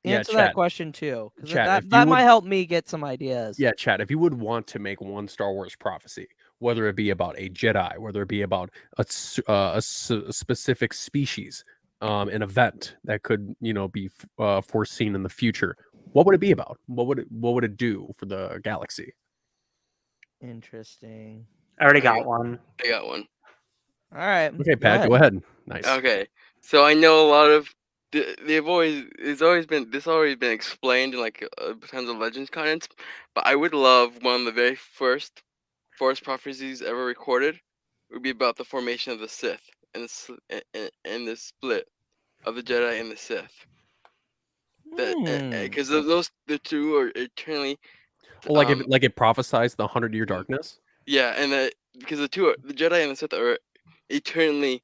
S2: Answer that question too. That might help me get some ideas.
S1: Yeah, chat. If you would want to make one Star Wars prophecy, whether it be about a Jedi, whether it be about a specific species, an event that could be foreseen in the future. What would it be about? What would it do for the galaxy?
S2: Interesting.
S3: I already
S5: I
S3: got
S5: got-
S3: one.
S5: I got one.
S2: All right.
S1: Okay, Pat, go ahead. Nice.
S5: Okay, so I know a lot of it's always been explained in like tons of legends contents, but I would love one of the very first Force prophecies ever recorded. It would be about the formation of the Sith and the split of the Jedi and the Sith. Because the two are eternally.
S1: Well, like it prophesies the 100-year darkness.
S5: Yeah, and because the Jedi and the Sith are eternally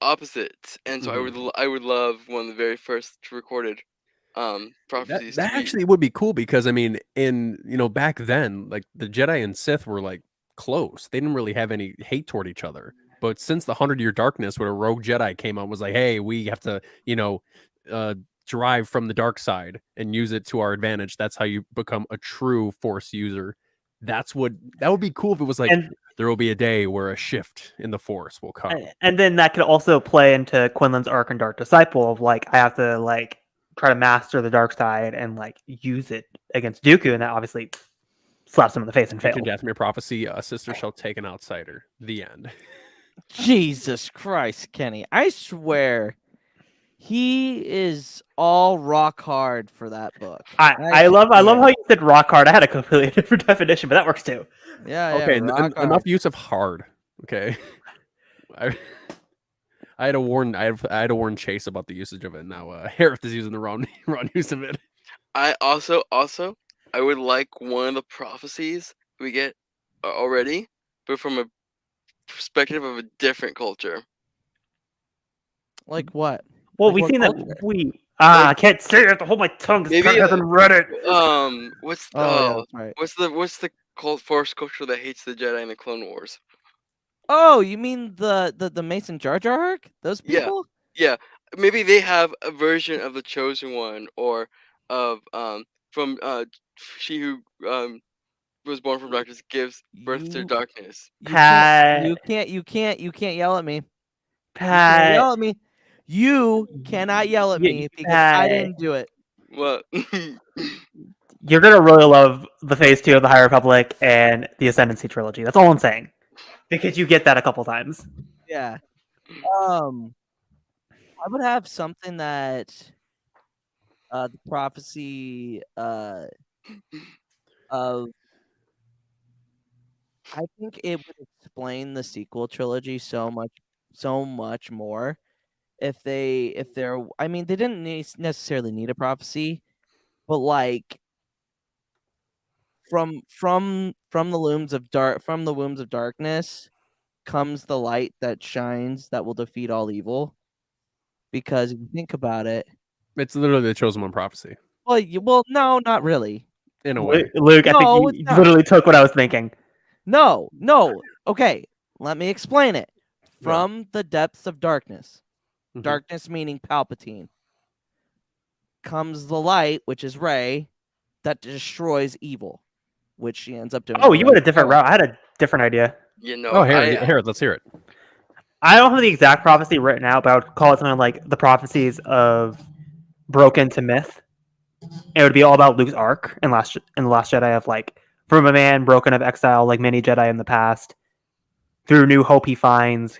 S5: opposites, and so I would love one of the very first recorded prophecies.
S1: That actually would be cool because I mean, back then, like the Jedi and Sith were like close. They didn't really have any hate toward each other. But since the 100-year darkness, when a rogue Jedi came out and was like, "Hey, we have to, drive from the dark side and use it to our advantage. That's how you become a true Force user." That would be cool if it was like there will be a day where a shift in the Force will come.
S3: And then that could also play into Quinlan's arc in Dark Disciple of like I have to like try to master the dark side and like use it against Dooku, and that obviously slaps him in the face and fails.
S1: Dathomir prophecy: a sister shall take an outsider. The end.
S2: Jesus Christ, Kenny! I swear, he is all rock hard for that book.
S3: I love how you said rock hard. I had a completely different definition, but that works too.
S2: Yeah.
S1: Okay.
S2: Rock hard.
S1: Enough use of hard. Okay. I had to warn Chase about the usage of it. Now Hereth is using the wrong use of it.
S5: I also would like one of the prophecies we get already, but from a perspective of a different culture.
S2: Like what?
S3: Well,
S2: Like
S3: we've
S2: what
S3: seen
S2: culture?
S3: that I can't say it. I have to hold my tongue because
S5: Maybe,
S3: Pat hasn't read it.
S5: What's
S2: Oh, yeah, right.
S5: what's the Force culture that hates the Jedi in the Clone Wars?
S2: Oh, you mean the Mason Jar Jar arc? Those
S5: Yeah.
S2: people?
S5: Yeah, maybe they have a version of the Chosen One, or of from she who was born from darkness gives birth to
S2: You-
S5: darkness.
S3: Pat,
S2: You can't yell at me. You can't
S3: Pat,
S2: yell at me. You cannot yell at me because I didn't do it.
S5: What?
S3: you're gonna really love the Phase 2 of the High Republic and the Ascendancy trilogy. That's all I'm saying, because you get that a couple times.
S2: Yeah. I would have something that the prophecy of I think it would explain the sequel trilogy so much more if they're I mean they didn't necessarily need a prophecy, but like from the wombs of darkness comes the light that shines that will defeat all evil. Because if you think about it,
S1: It's literally the Chosen One prophecy
S2: well, no, not really.
S1: in a way.
S3: Luke, I
S2: No,
S3: think
S2: it's
S3: you
S2: not.
S3: literally took what I was thinking.
S2: No. Okay, let me explain it. From the depths of darkness,
S1: Mhm.
S2: darkness meaning Palpatine, comes the light, which is Rey, that destroys evil, which she ends up doing.
S3: Oh, you went a different route. I had a different idea.
S5: You know,
S1: Oh, Hereth, let's hear it.
S3: I don't have the exact prophecy written out, but I would call it something like the prophecies of Broken to Myth. It would be all about Luke's arc in the Last Jedi of like from a man broken of exile, like many Jedi in the past, through new hope he finds,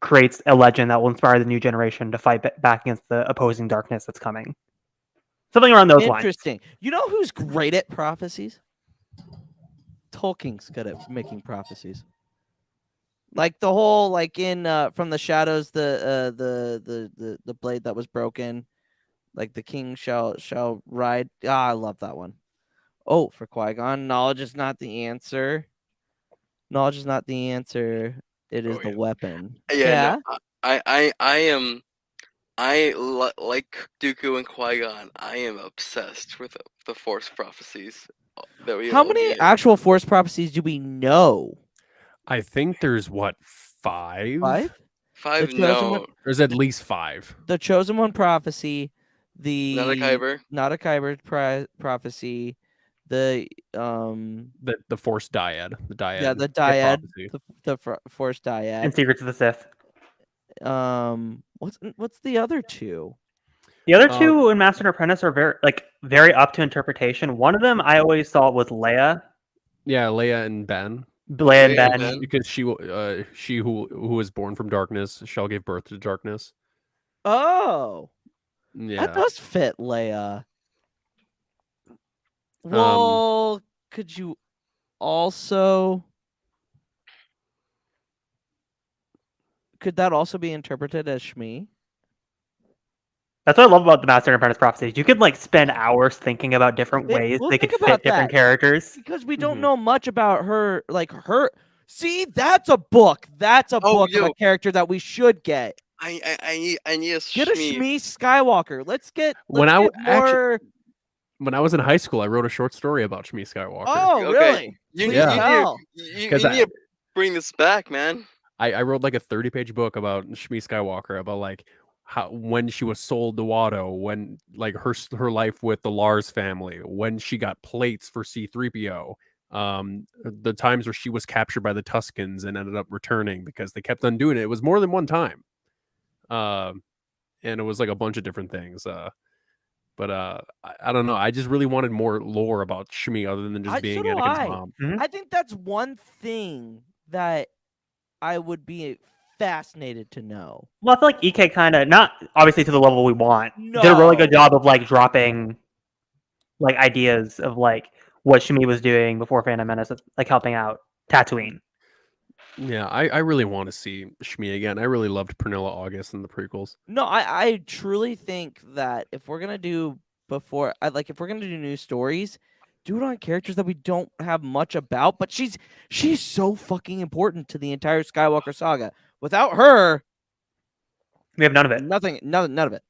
S3: creates a legend that will inspire the new generation to fight back against the opposing darkness that's coming. Something around those lines.
S2: Interesting. You know who's great at prophecies? Tolkien's good at making prophecies. Like the whole, like in from the shadows, the blade that was broken, like the king shall ride. I love that one. Oh, for Qui-Gon, knowledge is not the answer. Knowledge is not the answer. It is the weapon.
S5: Yeah. No, like Dooku and Qui-Gon. I am obsessed with the Force prophecies that we.
S2: How many actual Force prophecies do we know?
S1: I think there's what 5?
S2: 5?
S5: 5?
S2: The Chosen
S5: No.
S2: One-
S1: There's at least 5.
S2: The Chosen One prophecy, the
S5: Not a Kyber.
S2: Not a Kyber prophecy, The
S1: The Force dyad, the dyad.
S2: yeah, the
S1: Gift
S2: dyad,
S1: prophecy.
S2: the Force dyad.
S3: And Secrets of the Sith.
S2: What's the other two?
S3: The other
S1: Um,
S3: two in Master and Apprentice are very up to interpretation. One of them I always thought was Leia.
S1: Yeah, Leia and Ben.
S3: Leia and
S5: Leia and
S3: Ben.
S5: Ben.
S1: Because she who was born from darkness shall give birth to darkness.
S2: Oh,
S1: Yeah.
S2: that does fit Leia.
S1: Um,
S2: Well, could you also could that also be interpreted as Shmi?
S3: That's what I love about the Master and Apprentice prophecies. You could like spend hours thinking about different
S2: Think-
S3: ways
S2: well,
S3: they could
S2: think
S3: fit
S2: about
S3: different
S2: that.
S3: characters.
S2: Because we don't
S1: Mhm.
S2: know much about her, like her. See, that's a book. That's a
S5: Oh,
S2: book of
S5: yo.
S2: a character that we should get.
S5: I need a
S2: Get a
S5: Shmi.
S2: Shmi Skywalker. Let's get
S1: When I
S2: more.
S1: when I was in high school, I wrote a short story about Shmi Skywalker.
S2: Oh,
S5: Okay,
S2: really?
S5: You,
S2: Please
S5: you,
S1: Yeah.
S5: you,
S2: tell.
S5: you,
S1: 'Cause
S5: you
S1: I-
S5: need to bring this back, man.
S1: I wrote like a 30-page book about Shmi Skywalker, about like how when she was sold to Watto, when like her life with the Lars family, when she got plates for C-3PO, the times where she was captured by the Tuscans and ended up returning because they kept on doing it. It was more than one time. And it was like a bunch of different things. But I don't know. I just really wanted more lore about Shmi other than just
S2: So
S1: being
S2: do
S1: Anakin's
S2: I.
S1: mom.
S2: I think that's one thing that I would be fascinated to know.
S3: Well, I feel like EK kind of not obviously to the level we want. Did a really good
S2: No.
S3: job of like dropping like ideas of like what Shmi was doing before Phantom Menace, like helping out Tatooine.
S1: Yeah, I really want to see Shmi again. I really loved Pernilla August in the prequels.
S2: No, I truly think that if we're gonna do if we're gonna do new stories, do it on characters that we don't have much about. But she's so fucking important to the entire Skywalker saga. Without her,
S3: We have none of it.
S2: none of it.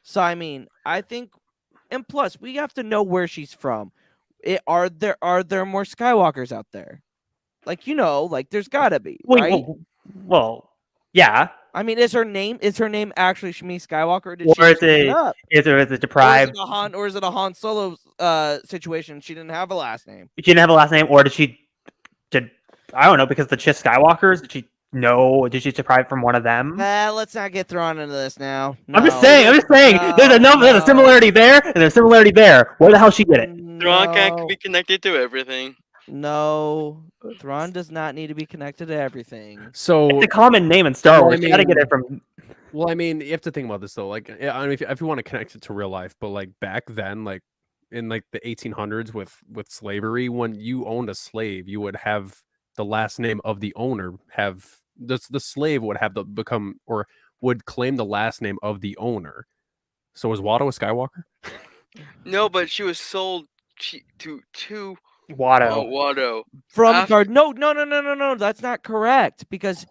S2: So I mean, I think, and plus we have to know where she's from. Are there more Skywalkers out there? Like like there's gotta be, right?
S3: Well, yeah.
S2: I mean, is her name actually Shmi Skywalker? Or did
S3: Or
S2: she just make it up?
S3: is it deprived?
S2: Or is it a Han Solo situation? She didn't have a last name.
S3: She didn't have a last name, or did I don't know, because the Chiss Skywalkers, did she deprive from one of them?
S2: Let's not get thrown into this now.
S3: I'm just
S2: No.
S3: saying, there's a similarity there, and there's a similarity there. Where the hell she get it?
S5: Thrawn can't
S2: No.
S5: be connected to everything.
S2: No, Thrawn does not need to be connected to everything.
S1: So
S3: It's a common name in Star
S1: Well, I
S3: Wars. You gotta get
S1: mean-
S3: it from.
S1: Well, I mean, you have to think about this though. Like, I mean, if you want to connect it to real life, but like back then, like in like the 1800s with slavery, when you owned a slave, you would have the last name of the owner. Have the slave would have become or would claim the last name of the owner. So was Watto a Skywalker?
S5: No, but she was sold to
S3: Watto.
S5: Watto.
S2: From
S5: After-
S2: guard. No. That's not correct because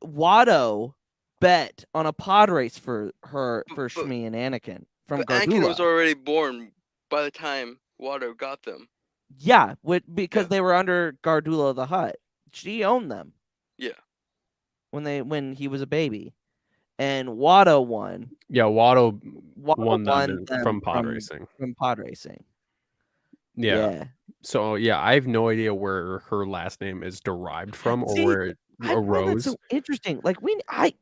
S2: Watto bet on a pod race for Shmi and Anakin from
S5: But Anakin
S2: Gardula.
S5: was already born by the time Watto got them.
S2: Yeah, because
S5: Yeah.
S2: they were under Gardula the Hutt. She owned them.
S5: Yeah.
S2: When he was a baby, and Watto won.
S1: Yeah, Watto
S2: Watto
S1: won them
S2: them
S1: from pod racing.
S2: From pod racing.
S1: Yeah. So yeah, I have no idea where her last name is derived from or
S2: See,
S1: where it
S2: I find that
S1: arose.
S2: so interesting. Like I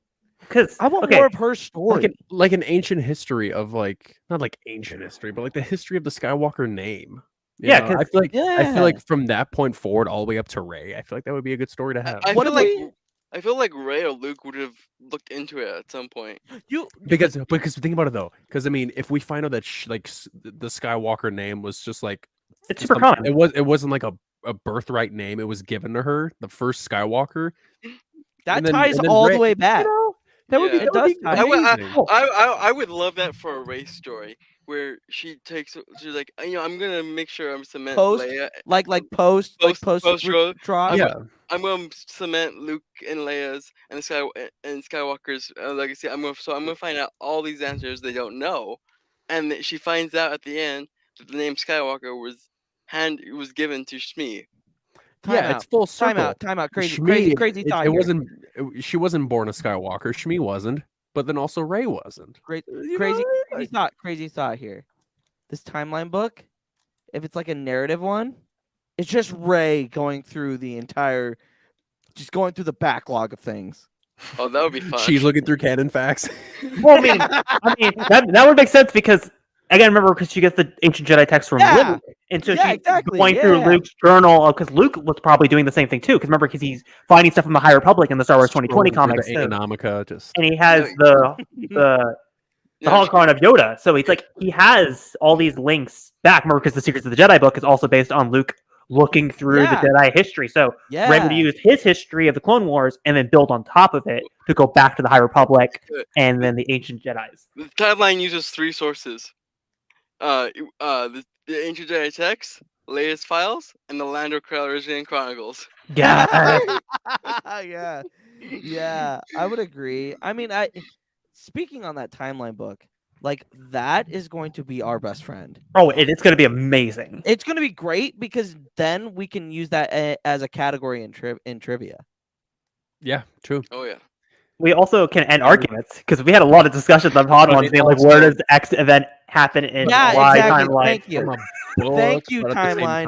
S2: want
S3: Okay,
S2: more of her story.
S1: Like an ancient history of like not like ancient history, but like the history of the Skywalker name. You
S3: Yeah,
S1: know,
S3: 'cause-
S1: I feel like
S2: Yeah.
S1: from that point forward all the way up to Rey, I feel like that would be a good story to have.
S5: I
S2: What
S5: feel
S2: if
S5: like I feel like Rey or Luke would have looked into it at some point.
S1: because think about it though, because I mean, if we find out that the Skywalker name was just like
S3: It's super
S1: something-
S3: common.
S1: it wasn't like a birthright name, it was given to her, the first Skywalker.
S2: that
S1: and then-
S2: ties
S1: and then
S2: all
S1: Rey-
S2: the way back.
S1: That would be,
S5: Yeah.
S1: that would be
S2: It does tie-
S1: amazing.
S5: I would love that for a race story where she's like, I'm gonna make sure I'm cement
S2: Post
S5: Leia.
S2: like post
S5: Post-road.
S2: drop.
S1: Yeah.
S5: I'm gonna cement Luke and Leia's and Skywalker's legacy. I'm gonna find out all these answers they don't know, and she finds out at the end that the name Skywalker was given to Shmi.
S1: Yeah, it's full circle.
S2: Time out. Crazy
S1: Shmi,
S2: thought.
S1: it
S2: here.
S1: wasn't. She wasn't born a Skywalker. Shmi wasn't, but then also Rey wasn't.
S2: Crazy
S1: You know,
S2: thought here. this timeline book, if it's like a narrative one, it's just Rey going through the backlog of things.
S5: Oh, that would be fun.
S1: She's looking through canon facts.
S3: Well, I mean, that would make sense because again, remember because she gets the ancient Jedi text from
S2: Yeah.
S3: Luke, and so
S2: Yeah,
S3: she's
S2: exactly.
S3: going through
S2: Yeah.
S3: Luke's journal because Luke was probably doing the same thing too. Because remember, because he's finding stuff from the High Republic in the Star Wars 2020
S1: Scrolling through
S3: comics,
S1: the
S3: so-
S1: Ananomica, just
S3: and he has
S5: No,
S3: the
S5: no,
S3: holocron of Yoda. So he's like he has all these links back. Remember, because the Secrets of the Jedi book is also based on Luke looking through
S2: Yeah.
S3: the Jedi history. So Rey would
S2: Yeah.
S3: use his history of the Clone Wars and then build on top of it to go back to the High Republic and then the ancient Jedi's.
S5: The timeline uses 3 sources. The ancient Jedi texts, latest files, and the Lando Calrissian Chronicles.
S3: Yeah.
S2: Yeah. Yeah. I would agree. I mean, speaking on that timeline book, like that is going to be our best friend.
S3: Oh, it's going to be amazing.
S2: It's going to be great because then we can use that as a category in trivia.
S1: yeah, true.
S5: Oh yeah.
S3: We also can end arguments because we had a lot of discussions on Pod
S1: I
S3: Ones
S1: mean,
S3: being like,
S1: also-
S3: where does the X event happen in
S2: Yeah,
S3: Y
S2: exactly.
S3: timeline?
S2: Thank you.
S1: From a
S2: Thank
S1: book,
S2: you,
S1: but at the same
S2: timeline.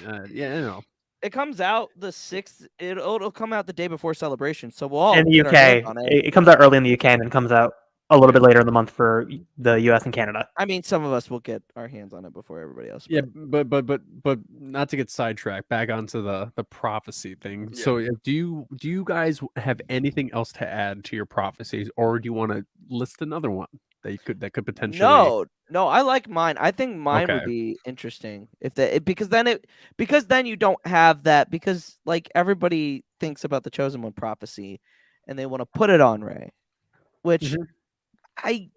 S1: time, yeah, you know.
S2: It comes out the 6th. It'll come out the day before Celebration, so we'll all
S3: In the
S2: get our hands
S3: UK,
S2: on it.
S3: it comes out early in the UK and then comes out a little bit later in the month for the US and Canada.
S2: I mean, some of us will get our hands on it before everybody else.
S1: Yeah, but not to get sidetracked. Back onto the prophecy thing.
S5: Yeah.
S1: So, do you guys have anything else to add to your prophecies, or do you want to list another one that could potentially?
S2: No, I like mine. I think mine would
S1: Okay.
S2: be interesting because then you don't have that because like everybody thinks about the chosen one prophecy, and they want to put it on Rey, which
S1: Mhm.
S2: I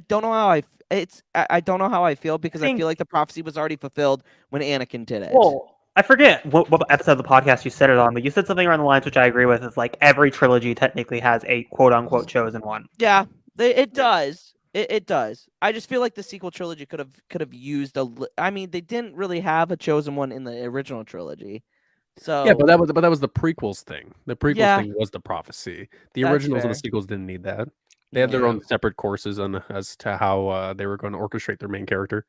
S2: don't know how I don't know how I feel because I
S3: think-
S2: feel like the prophecy was already fulfilled when Anakin did it.
S3: Well, I forget what episode of the podcast you said it on, but you said something around the lines which I agree with. Is like every trilogy technically has a quote unquote chosen one.
S2: Yeah, it does. It does. I just feel like the sequel trilogy could have used I mean, they didn't really have a chosen one in the original trilogy. So
S1: Yeah, but that was the prequels thing. The prequels
S2: Yeah.
S1: thing was the prophecy. The
S2: That's
S1: originals and the
S2: fair.
S1: sequels didn't need that. They had their
S5: Yeah.
S1: own separate courses on as to how they were going to orchestrate their main character.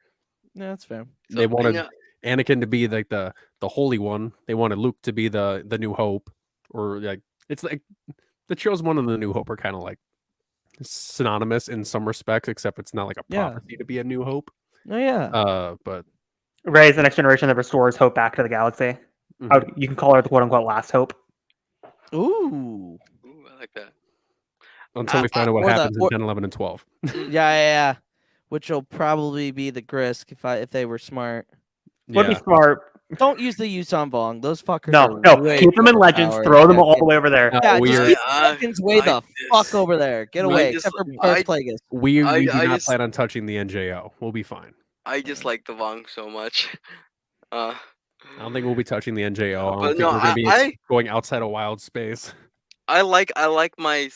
S2: Yeah, that's fair.
S5: So,
S1: They wanted
S5: yeah,
S1: Anakin to be like the holy one. They wanted Luke to be the New Hope, or like it's like the chosen one and the New Hope are kind of like synonymous in some respects, except it's not like a
S2: Yeah.
S1: prophecy to be a New Hope.
S2: Oh yeah.
S1: But
S3: Rey is the next generation that restores hope back to the galaxy.
S1: mhm.
S3: You can call her the quote unquote last hope.
S2: Ooh.
S5: ooh, I like that.
S1: Until we find out
S2: or
S1: what
S2: the-
S1: happens
S2: or-
S1: in 10, 11, and 12.
S2: Yeah. Which will probably be the Grisk if they were smart.
S3: Would be
S1: Yeah.
S3: smart.
S2: Don't use the Yuuzhan Vong. Those fuckers.
S3: No,
S2: are
S3: no.
S2: way
S3: Keep them in
S2: too
S3: Legends.
S2: overpowered.
S3: Throw them
S2: Yeah,
S3: all the way over there.
S2: Yeah,
S1: we
S2: just
S1: are-
S2: keep Legends way the fuck
S5: this.
S2: over there. Get
S5: I
S2: away,
S5: just-
S2: except for
S5: I-
S2: First Plagueis.
S1: We
S5: I
S1: do not
S5: just-
S1: plan on touching the NJO. We'll be fine.
S5: I just like the Vong so much.
S1: I don't think we'll be touching the NJO. I don't
S5: But
S1: think
S5: no,
S1: we're going to be
S5: I-
S1: going outside of wild space.
S5: I like my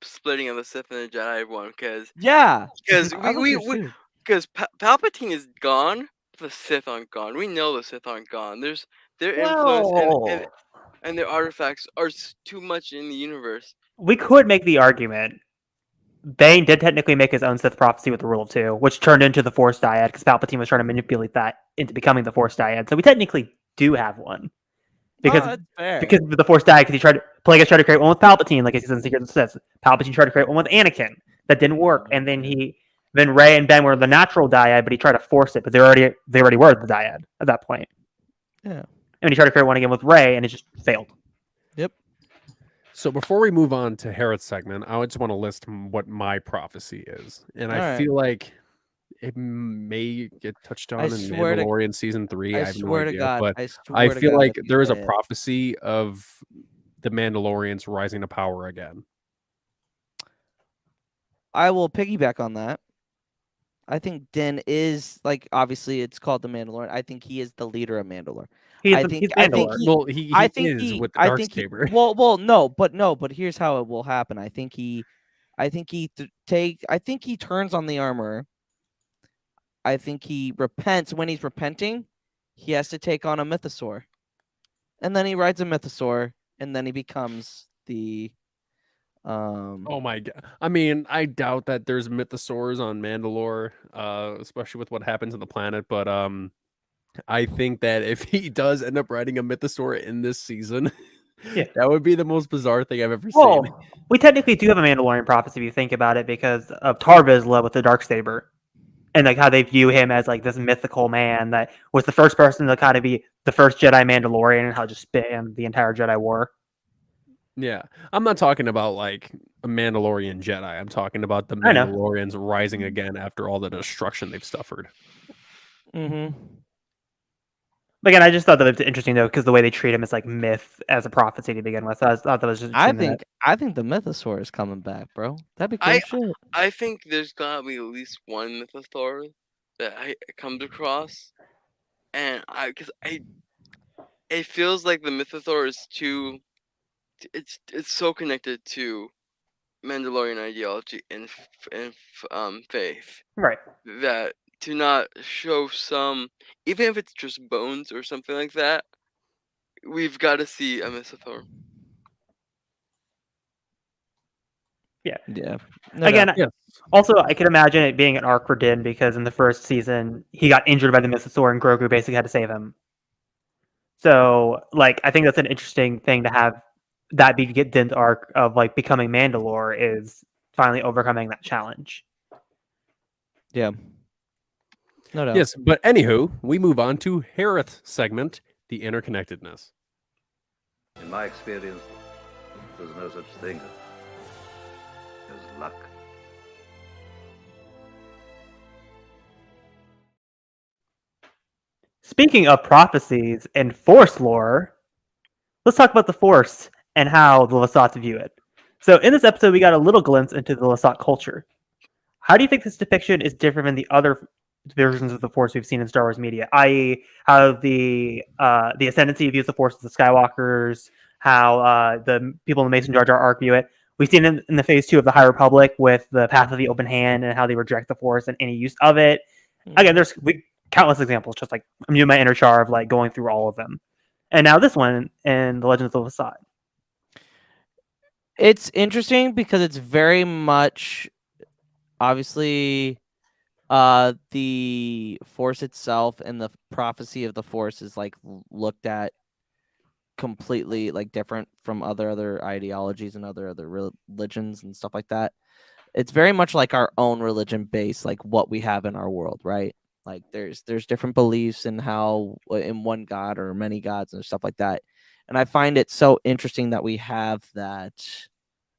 S5: splitting of the Sith and the Jedi one because
S2: Yeah. I like
S5: we
S2: yours too.
S5: because Palpatine is gone, the Sith aren't gone. We know the Sith aren't gone. Their influence
S3: Well,
S5: and their artifacts are too much in the universe.
S3: we could make the argument. Bane did technically make his own Sith prophecy with the Rule of Two, which turned into the Force Dyad because Palpatine was trying to manipulate that into becoming the Force Dyad. So we technically do have one because
S2: Oh, that's fair.
S3: because of the Force Dyad. Because Plagueis tried to create one with Palpatine, like he says in Secret of the Sith. Palpatine tried to create one with Anakin that didn't work, and then Rey and Ben were the natural Dyad, but he tried to force it, but they already were the Dyad at that point.
S2: Yeah.
S3: And he tried to create one again with Rey, and it just failed.
S2: Yep.
S1: So before we move on to Hereth's segment, I just want to list what my prophecy is. And I
S2: Alright.
S1: feel like it may get touched on
S2: I
S1: in
S2: swear to-
S1: Mandalorian season 3. I,
S2: I
S1: have no
S2: swear to
S1: idea,
S2: God.
S1: but
S2: I
S1: I
S2: swear to
S1: feel
S2: God,
S1: like
S2: if you
S1: there is a
S2: say it.
S1: prophecy of the Mandalorians rising to power again.
S2: I will piggyback on that. I think Din is like obviously it's called the Mandalorian. I think he is the leader of Mandalore.
S3: He's
S2: I
S3: the-
S2: think-
S3: he's
S2: I think
S3: Mandalore.
S2: he-
S1: Well, he
S2: I think
S1: is
S2: he,
S1: with the
S2: I
S1: Dark
S2: think he,
S1: Saber.
S2: well, no, but here's how it will happen. I think he turns on the armor. I think he repents. When he's repenting, he has to take on a mythosaur, and then he rides a mythosaur, and then he becomes the
S1: Oh my god! I mean, I doubt that there's mythosaurs on Mandalore, especially with what happens on the planet. But I think that if he does end up riding a mythosaur in this season,
S3: Yeah.
S1: that would be the most bizarre thing I've ever seen.
S3: Well, we technically do have a Mandalorian prophecy if you think about it, because of Tar Vizsla with the Darksaber, and like how they view him as like this mythical man that was the first person to kind of be the first Jedi Mandalorian, and how just spanned the entire Jedi War.
S1: Yeah, I'm not talking about like a Mandalorian Jedi. I'm talking about the
S3: I know.
S1: Mandalorians rising again after all the destruction they've suffered.
S2: Mm-hmm.
S3: But again, I just thought that it was interesting though, because the way they treat him is like myth as a prophecy to begin with. So I thought that was just
S2: I
S3: interesting.
S2: think the Mythosaur is coming back, bro. That'd be cool
S5: I-
S2: shit.
S5: I think there's gotta be at least one mythosaur that I comes across, and it feels like the mythosaur is too. It's so connected to Mandalorian ideology and faith
S3: Right.
S5: that to not show some, even if it's just bones or something like that, we've got to see a mythosaur.
S2: Yeah. No
S3: Again,
S2: doubt.
S1: Yes.
S3: also I can imagine it being an arc for Din, because in the first season he got injured by the Mythosaur and Grogu basically had to save him. So like I think that's an interesting thing to have that be Din's arc of like becoming Mandalore, is finally overcoming that challenge.
S2: Yeah. No doubt.
S1: Yes, but anywho, we move on to Hereth segment, the interconnectedness.
S6: In my experience, there's no such thing as luck.
S3: Speaking of prophecies and Force lore, let's talk about the Force and how the Lasats view it. So in this episode, we got a little glimpse into the Lasat culture. How do you think this depiction is different than the other versions of the Force we've seen in Star Wars media? I.e., how the Ascendancy views the Force as the Skywalkers, how the people in the Mason Jar Jar arc view it. We've seen it in the Phase 2 of the High Republic with the Path of the Open Hand and how they reject the Force and any use of it. Again, there's countless examples. Just like I'm doing my inner char of like going through all of them. And now this one in the Legends of the Lasat.
S2: It's interesting because it's very much obviously the Force itself and the prophecy of the Force is like looked at completely like different from other ideologies and other religions and stuff like that. It's very much like our own religion based, like what we have in our world, right? Like there's different beliefs in how in one god or many gods and stuff like that. And I find it so interesting that we have that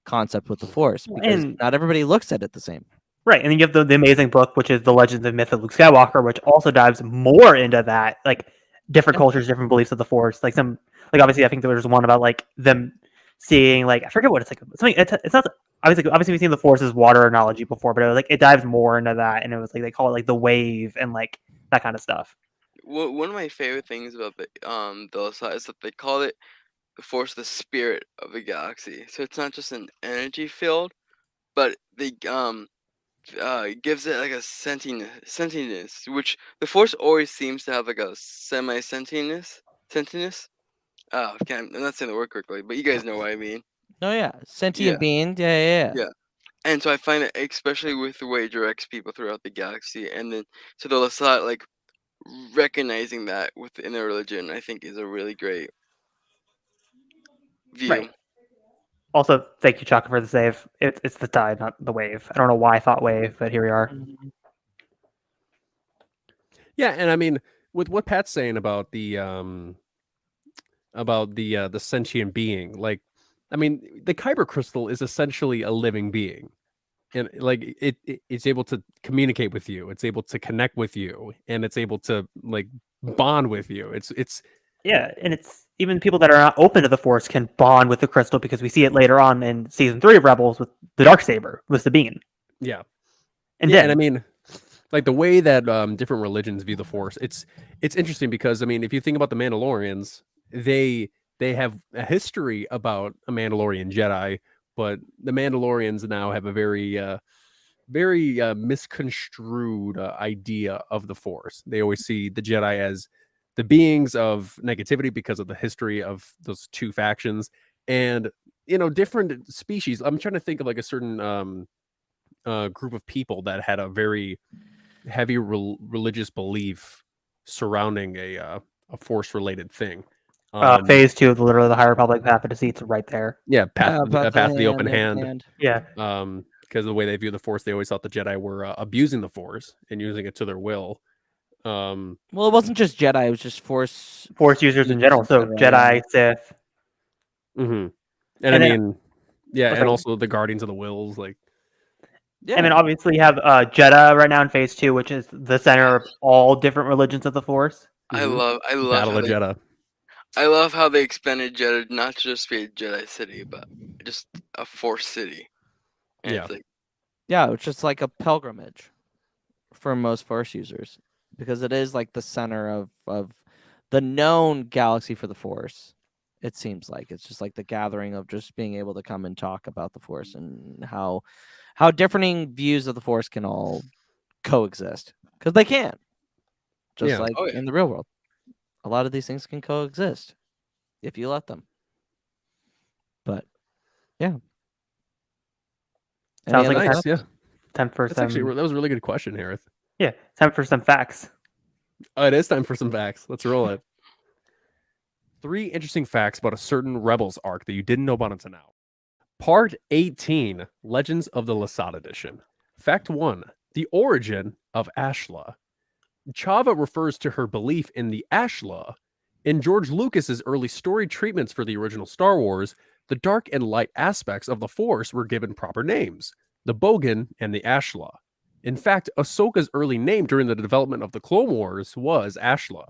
S2: concept with the Force, because
S3: And
S2: not everybody looks at it the same.
S3: right, and then you have the amazing book, which is the Legends and Myth of Luke Skywalker, which also dives more into that, like different cultures, different beliefs of the Force. Like some, like obviously, I think there was one about like them seeing, like I forget what it's like. Something it's not obviously we've seen the Force as water analogy before, but it was like it dives more into that, and it was like they call it like the wave and like that kind of stuff.
S5: One of my favorite things about the Lasat is that they call it the Force, the spirit of the galaxy. So it's not just an energy field, but they gives it like a sentientness, which the Force always seems to have like a sentient. Oh, I'm not saying the word correctly, but you guys know what I mean.
S2: Oh yeah, sentient
S5: Yeah.
S2: being. Yeah.
S5: Yeah. And so I find it, especially with the way it directs people throughout the galaxy, and then so the Lasat like recognizing that within their religion, I think is a really great view.
S3: Right. Also, thank you, Chaka, for the save. It's the tide, not the wave. I don't know why I thought wave, but here we are.
S1: Yeah, and I mean, with what Pat's saying about the sentient being, like, I mean, the Kyber crystal is essentially a living being, and like it's able to communicate with you, it's able to connect with you, and it's able to like bond with you. It's
S3: Yeah, and it's even people that are not open to the Force can bond with the crystal, because we see it later on in season 3 of Rebels with the Darksaber, with Sabine.
S1: yeah,
S3: And
S1: yeah,
S3: then
S1: and I mean, like the way that different religions view the Force, it's interesting because I mean, if you think about the Mandalorians, they have a history about a Mandalorian Jedi, but the Mandalorians now have a very misconstrued idea of the Force. They always see the Jedi as the beings of negativity because of the history of those two factions, and different species. I'm trying to think of like a certain group of people that had a very heavy religious belief surrounding a force related thing.
S3: Phase 2 of literally the High Republic Path of Deceit's right there.
S1: Yeah, path
S2: About
S1: of the open hand.
S2: hand.
S3: Yeah.
S1: Because of the way they view the force, they always thought the Jedi were abusing the force and using it to their will.
S2: Well, it wasn't just Jedi; it was just Force
S3: users in general. So Jedi, Sith.
S1: And
S3: And
S1: I
S3: then-
S1: mean, yeah,
S3: What's
S1: and
S3: that?
S1: also the Guardians of the Wills, like
S2: Yeah.
S3: And then obviously you have Jeddah right now in Phase 2, which is the center of all different religions of the Force.
S5: I
S1: Mhm.
S5: love
S1: Battle
S5: how
S1: of Jeddah.
S5: I love how they expanded Jeddah not to just be a Jedi city, but just a Force city. And
S1: Yeah.
S5: it's like,
S2: Yeah, it's just like a pilgrimage for most Force users because it is like the center of the known galaxy for the Force. It seems like it's just like the gathering of just being able to come and talk about the Force and how differing views of the Force can all coexist because they can, just
S1: Yeah.
S2: like
S5: Oh, yeah.
S2: in the real world. A lot of these things can coexist if you let them. But yeah. Any
S3: Sounds like
S2: other
S3: a
S1: Nice, yeah.
S3: time for
S1: That's
S3: some.
S1: actually that was a really good question, Hereth.
S3: Yeah, time for some facts.
S1: It is time for some facts. Let's roll it. 3 interesting facts about a certain Rebels arc that you didn't know about until now. Part 18, Legends of the Lasat Edition. Fact 1, the origin of Ashla. Chava refers to her belief in the Ashla. In George Lucas's early story treatments for the original Star Wars, the dark and light aspects of the Force were given proper names, the Bogan and the Ashla. In fact, Ahsoka's early name during the development of the Clone Wars was Ashla.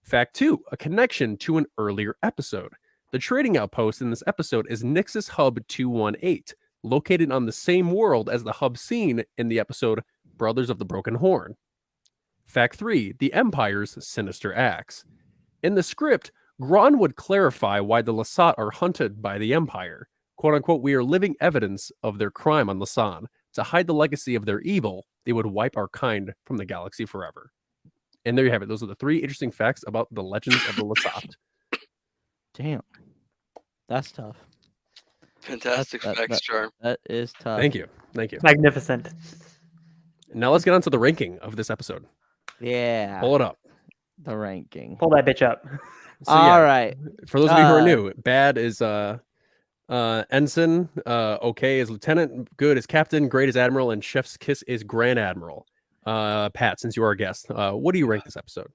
S1: Fact 2, a connection to an earlier episode. The trading outpost in this episode is Nixus Hub 218, located on the same world as the hub seen in the episode Brothers of the Broken Horn. Fact 3, the Empire's sinister acts. In the script, Gron would clarify why the Lasat are hunted by the Empire. Quote unquote, we are living evidence of their crime on Lasan. To hide the legacy of their evil, they would wipe our kind from the galaxy forever. And there you have it. Those are the 3 interesting facts about the legends of the Lasat.
S2: Damn. That's tough.
S5: fantastic facts, Charm.
S2: That is tough.
S1: Thank you. Thank you.
S3: Magnificent.
S1: Now let's get on to the ranking of this episode.
S2: Yeah.
S1: Pull it up.
S2: The ranking.
S3: Pull that bitch up.
S1: So,
S2: All
S1: yeah,
S2: right.
S1: for those of you who are new, bad is ensign, okay is lieutenant, good is captain, great is admiral, and chef's kiss is grand admiral. Pat, since you are a guest, what do you rank this episode?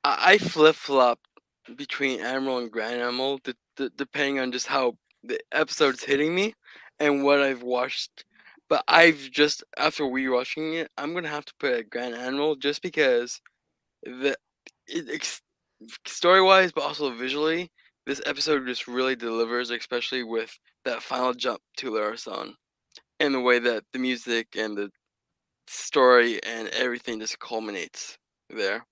S5: I flip flop between Admiral and Grand Admiral, depending on just how the episode's hitting me and what I've watched. But I've just after rewatching it, I'm gonna have to put it at Grand Admiral just because story wise, but also visually, this episode just really delivers, especially with that final jump to Larasan, and the way that the music and the story and everything just culminates there.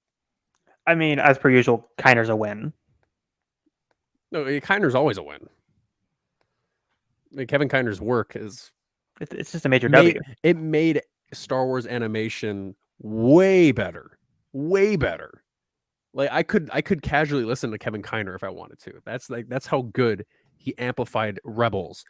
S3: I mean, as per usual, Kiner's a win.
S1: No, Kiner's always a win. I mean, Kevin Kiner's work is
S3: It's just a major
S1: made,
S3: W.
S1: it made Star Wars animation way better. Way better. Like I could casually listen to Kevin Kiner if I wanted to. That's how good he amplified Rebels.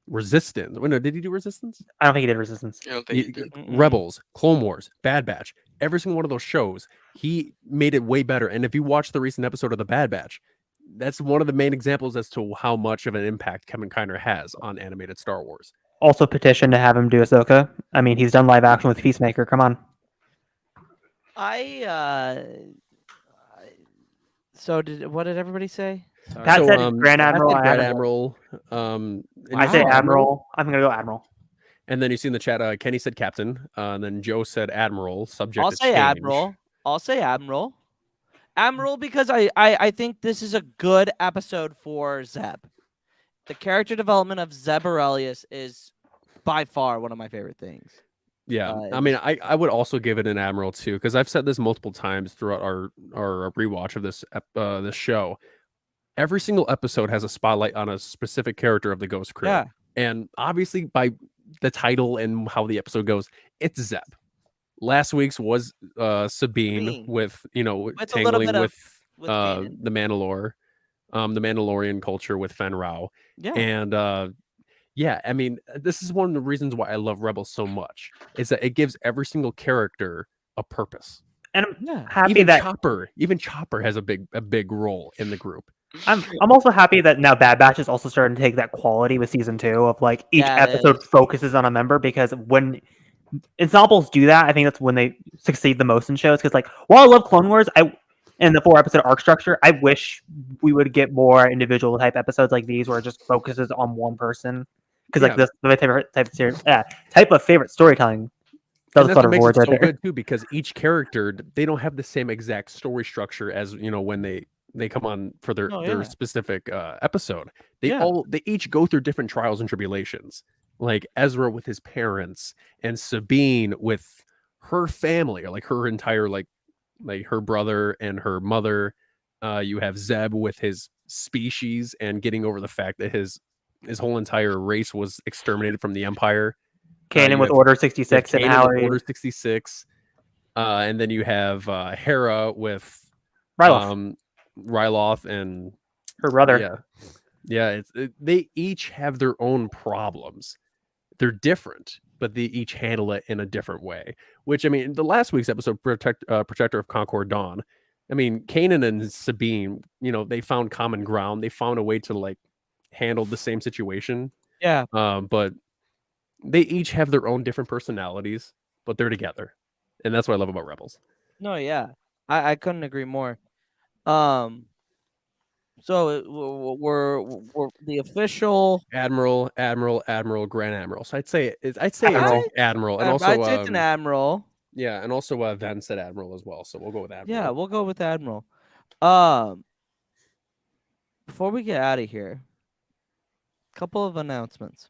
S1: Resistance. Wait, no, did he do Resistance?
S3: I don't think he did Resistance.
S5: I don't think he did.
S1: Rebels, Clone Wars, Bad Batch. Every single one of those shows, he made it way better. And if you watch the recent episode of the Bad Batch, that's one of the main examples as to how much of an impact Kevin Kiner has on animated Star Wars.
S3: Also petition to have him do Ahsoka. I mean, he's done live action with Peacemaker. Come on.
S2: So what did everybody say? Sorry.
S3: Pat
S1: So,
S3: said Grand
S1: Pat
S3: Admiral.
S1: said Grand
S3: Admiral.
S1: Admiral. And
S3: I
S1: you
S3: say
S1: said
S3: Admiral. I'm gonna go Admiral.
S1: And then you see in the chat, Kenny said Captain. And then Joe said Admiral. Subject
S2: I'll
S1: to
S2: say
S1: change.
S2: Admiral. I'll say Admiral. Admiral because I think this is a good episode for Zeb. The character development of Zeb Aurelius is by far one of my favorite things.
S1: Yeah, I mean, I would also give it an Admiral too, because I've said this multiple times throughout our rewatch of this this show. Every single episode has a spotlight on a specific character of the Ghost Crew,
S2: Yeah.
S1: and obviously by the title and how the episode goes, it's Zeb. Last week's was Sabine
S2: Sabine.
S1: with
S2: With a little
S1: tangling
S2: bit of-
S1: with
S2: with Kanan.
S1: the Mandalore. the Mandalorian culture with Fen Rao,
S2: Yeah.
S1: and yeah, I mean, this is one of the reasons why I love Rebels so much, is that it gives every single character a purpose.
S3: And I'm
S2: Yeah.
S3: happy
S1: Even
S3: that
S1: Chopper has a big role in the group.
S3: I'm also happy that now Bad Batch is also starting to take that quality with season 2 of like each
S2: Yeah, it
S3: episode
S2: is.
S3: focuses on a member, because when ensembles do that, I think that's when they succeed the most in shows. Because like while I love Clone Wars, and the 4 episode arc structure, I wish we would get more individual type episodes like these where it just focuses on one person. Because like
S1: Yeah.
S3: this the type of series, type of favorite storytelling. That
S1: And
S3: was
S1: that's what
S3: clutter
S1: makes it
S3: words right
S1: so
S3: there.
S1: good too, because each character, they don't have the same exact story structure as when they come on for their
S2: Oh,
S1: their
S2: yeah.
S1: specific episode. They
S2: Yeah.
S1: they each go through different trials and tribulations. Like Ezra with his parents, and Sabine with her family, or like her entire like her brother and her mother. You have Zeb with his species and getting over the fact that his whole entire race was exterminated from the Empire.
S3: Kanan
S1: You
S3: with
S1: have
S3: Order
S1: you have
S3: 66 and
S1: Kanan
S3: how
S1: with Order 66, and then you have Hera with
S3: Ryloth,
S1: Ryloth, and
S3: her brother.
S1: yeah. They each have their own problems. They're different, but they each handle it in a different way. Which, I mean, the last week's episode, Protector of Concord Dawn. I mean, Kanan and Sabine, they found common ground. They found a way to like handle the same situation.
S2: Yeah.
S1: But they each have their own different personalities, but they're together, and that's what I love about Rebels.
S2: No, yeah. I couldn't agree more. So we're the official.
S1: Admiral, Grand Admiral. So I'd say it's
S3: Admiral.
S1: Admiral, and
S2: I'd
S1: also
S2: say it's an admiral.
S1: yeah, and also Ven said Admiral as well. So we'll go with Admiral.
S2: Yeah, we'll go with admiral. Before we get out of here, couple of announcements.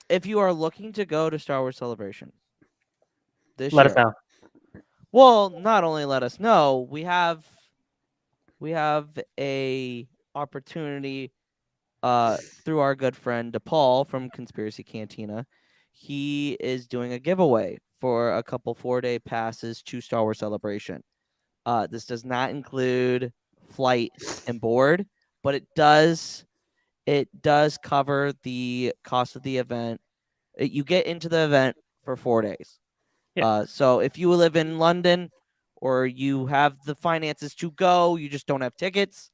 S2: If you are looking to go to Star Wars Celebration this
S3: Let
S2: year,
S3: us know.
S2: well, not only let us know, we have a opportunity through our good friend DePaul from Conspiracy Cantina. He is doing a giveaway for a couple 4-day passes to Star Wars Celebration. This does not include flight and board, but it does cover the cost of the event. You get into the event for 4 days.
S3: Yeah.
S2: So if you live in London or you have the finances to go, you just don't have tickets,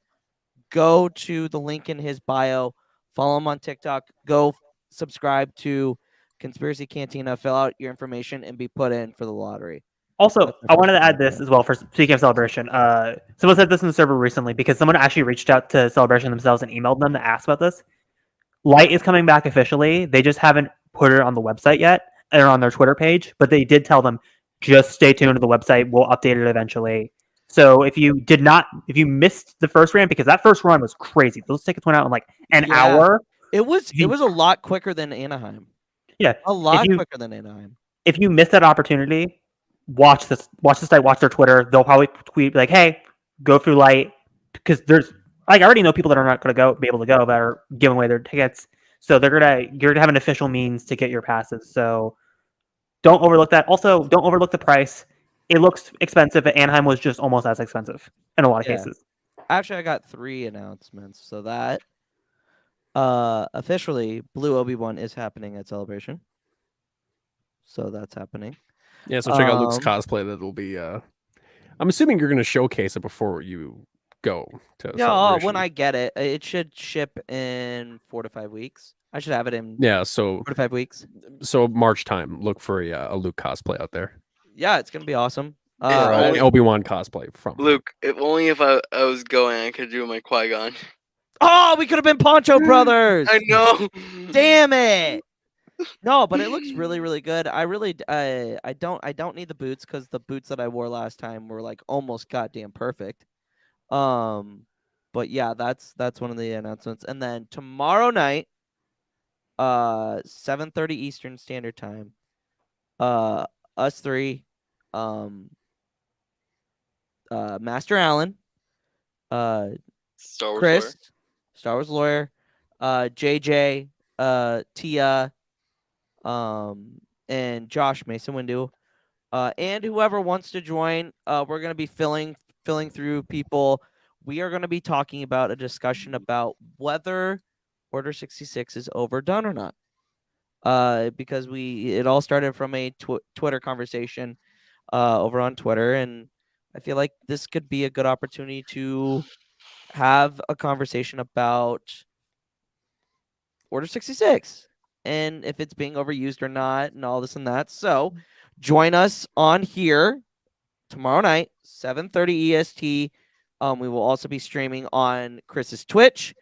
S2: go to the link in his bio, follow him on TikTok, go subscribe to Conspiracy Cantina, fill out your information, and be put in for the lottery.
S3: Also,
S2: That's
S3: I
S2: my
S3: wanted to
S2: first
S3: add this as well for speaking of Celebration. Someone said this in the server recently because someone actually reached out to Celebration themselves and emailed them to ask about this. Light is coming back officially. They just haven't put it on the website yet or on their Twitter page, but they did tell them just stay tuned to the website. We'll update it eventually. So if you missed the first run, because that first run was crazy. Those tickets went out in like an hour.
S2: It was a lot quicker than Anaheim.
S3: Yeah,
S2: a lot quicker than Anaheim.
S3: If you missed that opportunity, watch the site, watch their Twitter. They'll probably tweet like, "Hey, go through Light," because there's like I already know people that are not going to be able to go that are giving away their tickets. So you're gonna have an official means to get your passes. So don't overlook that. Also, don't overlook the price. It looks expensive, but Anaheim was just almost as expensive in a lot of cases.
S2: Actually, I got 3 announcements. So that officially Blue Obi-Wan is happening at Celebration. So that's happening.
S1: Yeah, so check out Luke's cosplay. That'll be I'm assuming you're going to showcase it before you go to Celebration.
S2: When I get it, it should ship in 4 to 5 weeks. I should have it in
S1: so
S2: 4 to 5 weeks.
S1: So March time, look for a Luke cosplay out there.
S2: Yeah, it's gonna be awesome.
S1: An Obi-Wan cosplay from
S5: Luke. If only if I was going, I could do my Qui-Gon.
S2: Oh, we could have been Poncho Brothers.
S5: I know.
S2: Damn it. No, but it looks really, really good. I really, I don't need the boots because the boots that I wore last time were like almost goddamn perfect. But yeah, that's one of the announcements. And then tomorrow night, 7:30 Eastern Standard Time, us three, Master Allen,
S5: Star Wars
S2: Chris,
S5: lore.
S2: Star Wars lawyer, JJ, Tia, and Josh Mason Windu and whoever wants to join. We're going to be filling through people. We are going to be talking about a discussion about whether Order 66 is overdone or not. Because it all started from a Twitter conversation over on Twitter, and I feel like this could be a good opportunity to have a conversation about Order 66 and if it's being overused or not and all this and that. So join us on here tomorrow night, 7:30 EST. We will also be streaming on Chris's Twitch.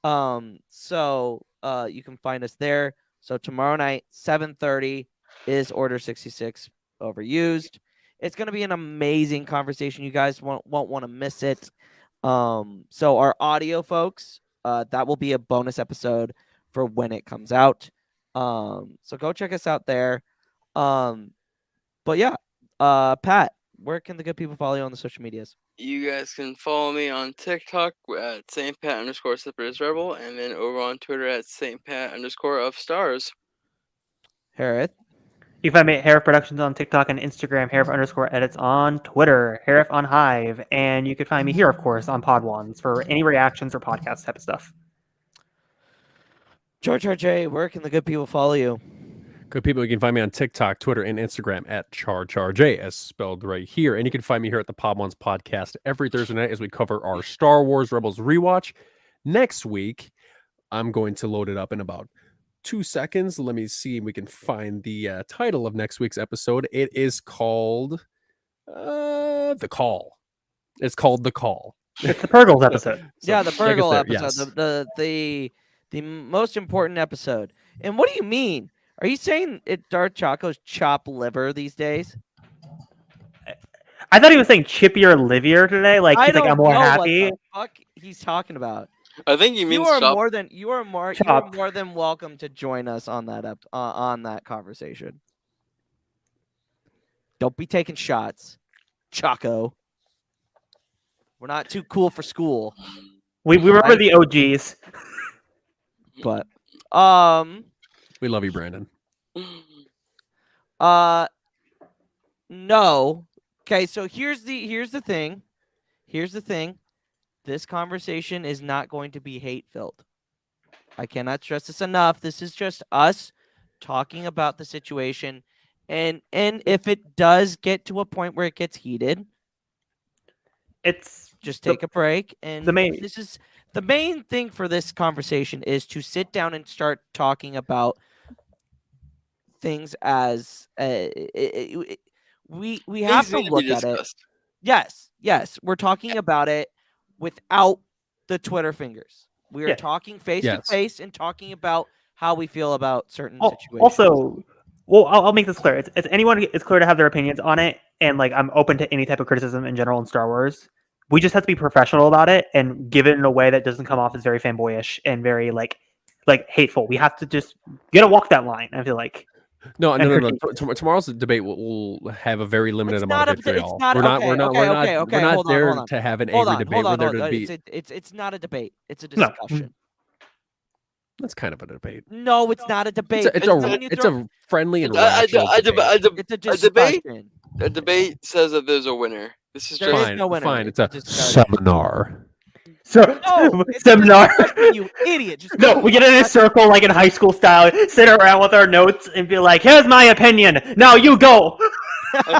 S2: So you can find us there. So tomorrow night, 7:30 is Order 66 overused. It's going to be an amazing conversation. You guys won't want to miss it. So our audio folks, that will be a bonus episode for when it comes out. So go check us out there. But yeah, Pat, where can the good people follow you on the social medias?
S5: You guys can follow me on TikTok at @SaintPat_SeparatistRebel, and then over on Twitter at @SaintPat_of_stars.
S2: Hereth.
S3: You can find me at Hereth Productions on TikTok and Instagram, Hereth_edits on Twitter, Hereth on Hive, and you can find me here, of course, on Podwans for any reactions or podcast type of stuff.
S2: George RJ, where can the good people follow you?
S1: Good people, you can find me on TikTok, Twitter, and Instagram at CharCharJ, as spelled right here. And you can find me here at the Podwans Podcast every Thursday night as we cover our Star Wars Rebels rewatch. Next week, I'm going to load it up in about 2 seconds. Let me see if we can find the title of next week's episode. It is called The Call. It's called The Call.
S3: It's the Purgles episode.
S2: Yeah, the
S1: like I
S2: Purgle
S1: said,
S2: episode,
S1: yes.
S2: the most important episode. And what do you mean? Are you saying Darth Chaco's chop liver these days?
S3: I thought he was saying chippier, livier today. Like he's like, I'm more happy.
S2: What the fuck he's talking about.
S5: I think he means
S2: You are
S5: shop.
S2: more than welcome to join us on that conversation. Don't be taking shots, Chaco. We're not too cool for school.
S3: We remember the OGs.
S2: But
S1: We love you, Brandon.
S2: No. Okay, so here's the thing. Here's the thing. This conversation is not going to be hate-filled. I cannot stress this enough. This is just us talking about the situation, and if it does get to a point where it gets heated,
S3: It's
S2: just take a break. And this is the main thing for this conversation is to sit down and start talking about things as we have to look at it. Yes, we're talking about it without the Twitter fingers. We are talking face to face and talking about how we feel about certain situations.
S3: Also, well, I'll make this clear. It's anyone. It's clear to have their opinions on it, and like I'm open to any type of criticism in general in Star Wars. We just have to be professional about it and give it in a way that doesn't come off as very fanboyish and very like hateful. We have to just walk that line. I feel like.
S1: No. Tomorrow's debate will have a very limited amount of vitriol.
S2: We're
S1: not there to have an angry debate. We're there to be.
S2: It's not a debate. It's a discussion.
S1: That's kind of a debate.
S2: No, it's not a debate.
S1: It's a friendly and rational debate.
S2: It's a discussion.
S5: A debate says that there's a winner. This is
S2: There
S5: just
S2: is no winner.
S1: Fine. It's a
S2: discussion.
S1: seminar.
S3: So
S2: No, it's a
S3: seminar.
S2: discussion, you idiot. Just
S3: No, we get in a circle like in high school style, sit around with our notes and be like, "Here's my opinion. Now you go."
S5: I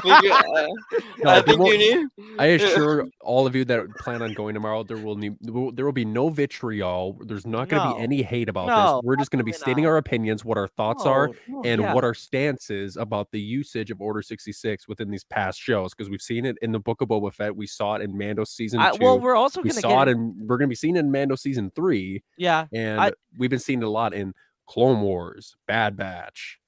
S5: think you need.
S1: I assure all of you that plan on going tomorrow, there will be no vitriol. There's not going to be any hate about this. We're just going to be stating our opinions, what our thoughts are, and what our stance is about the usage of Order 66 within these past shows. Because we've seen it in the Book of Boba Fett, we saw it in Mando season 2.
S2: Well, we're also
S1: we
S2: going to
S1: saw it, and we're going to be seeing it in Mando season 3.
S2: Yeah,
S1: and we've been seeing it a lot in Clone Wars, Bad Batch,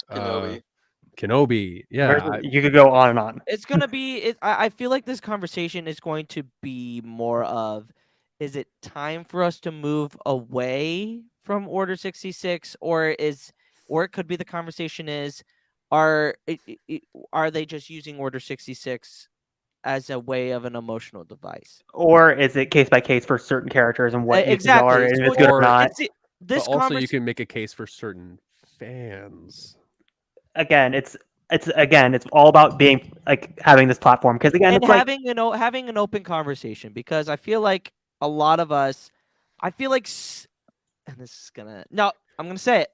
S1: Kenobi. Yeah,
S3: you could go on and on.
S2: It's gonna be. I feel like this conversation is going to be more of, is it time for us to move away from Order 66, or it could be the conversation is, are they just using Order 66 as a way of an emotional device,
S3: or is it case by case for certain characters and what
S2: exactly
S3: are, and if it's good or not?
S1: But also, you can make a case for certain fans.
S3: Again, it's it's all about being like having this platform because again,
S2: and
S3: it's like
S2: having an open conversation, because I feel like a lot of us, I feel like, and this is gonna no, I'm gonna say it.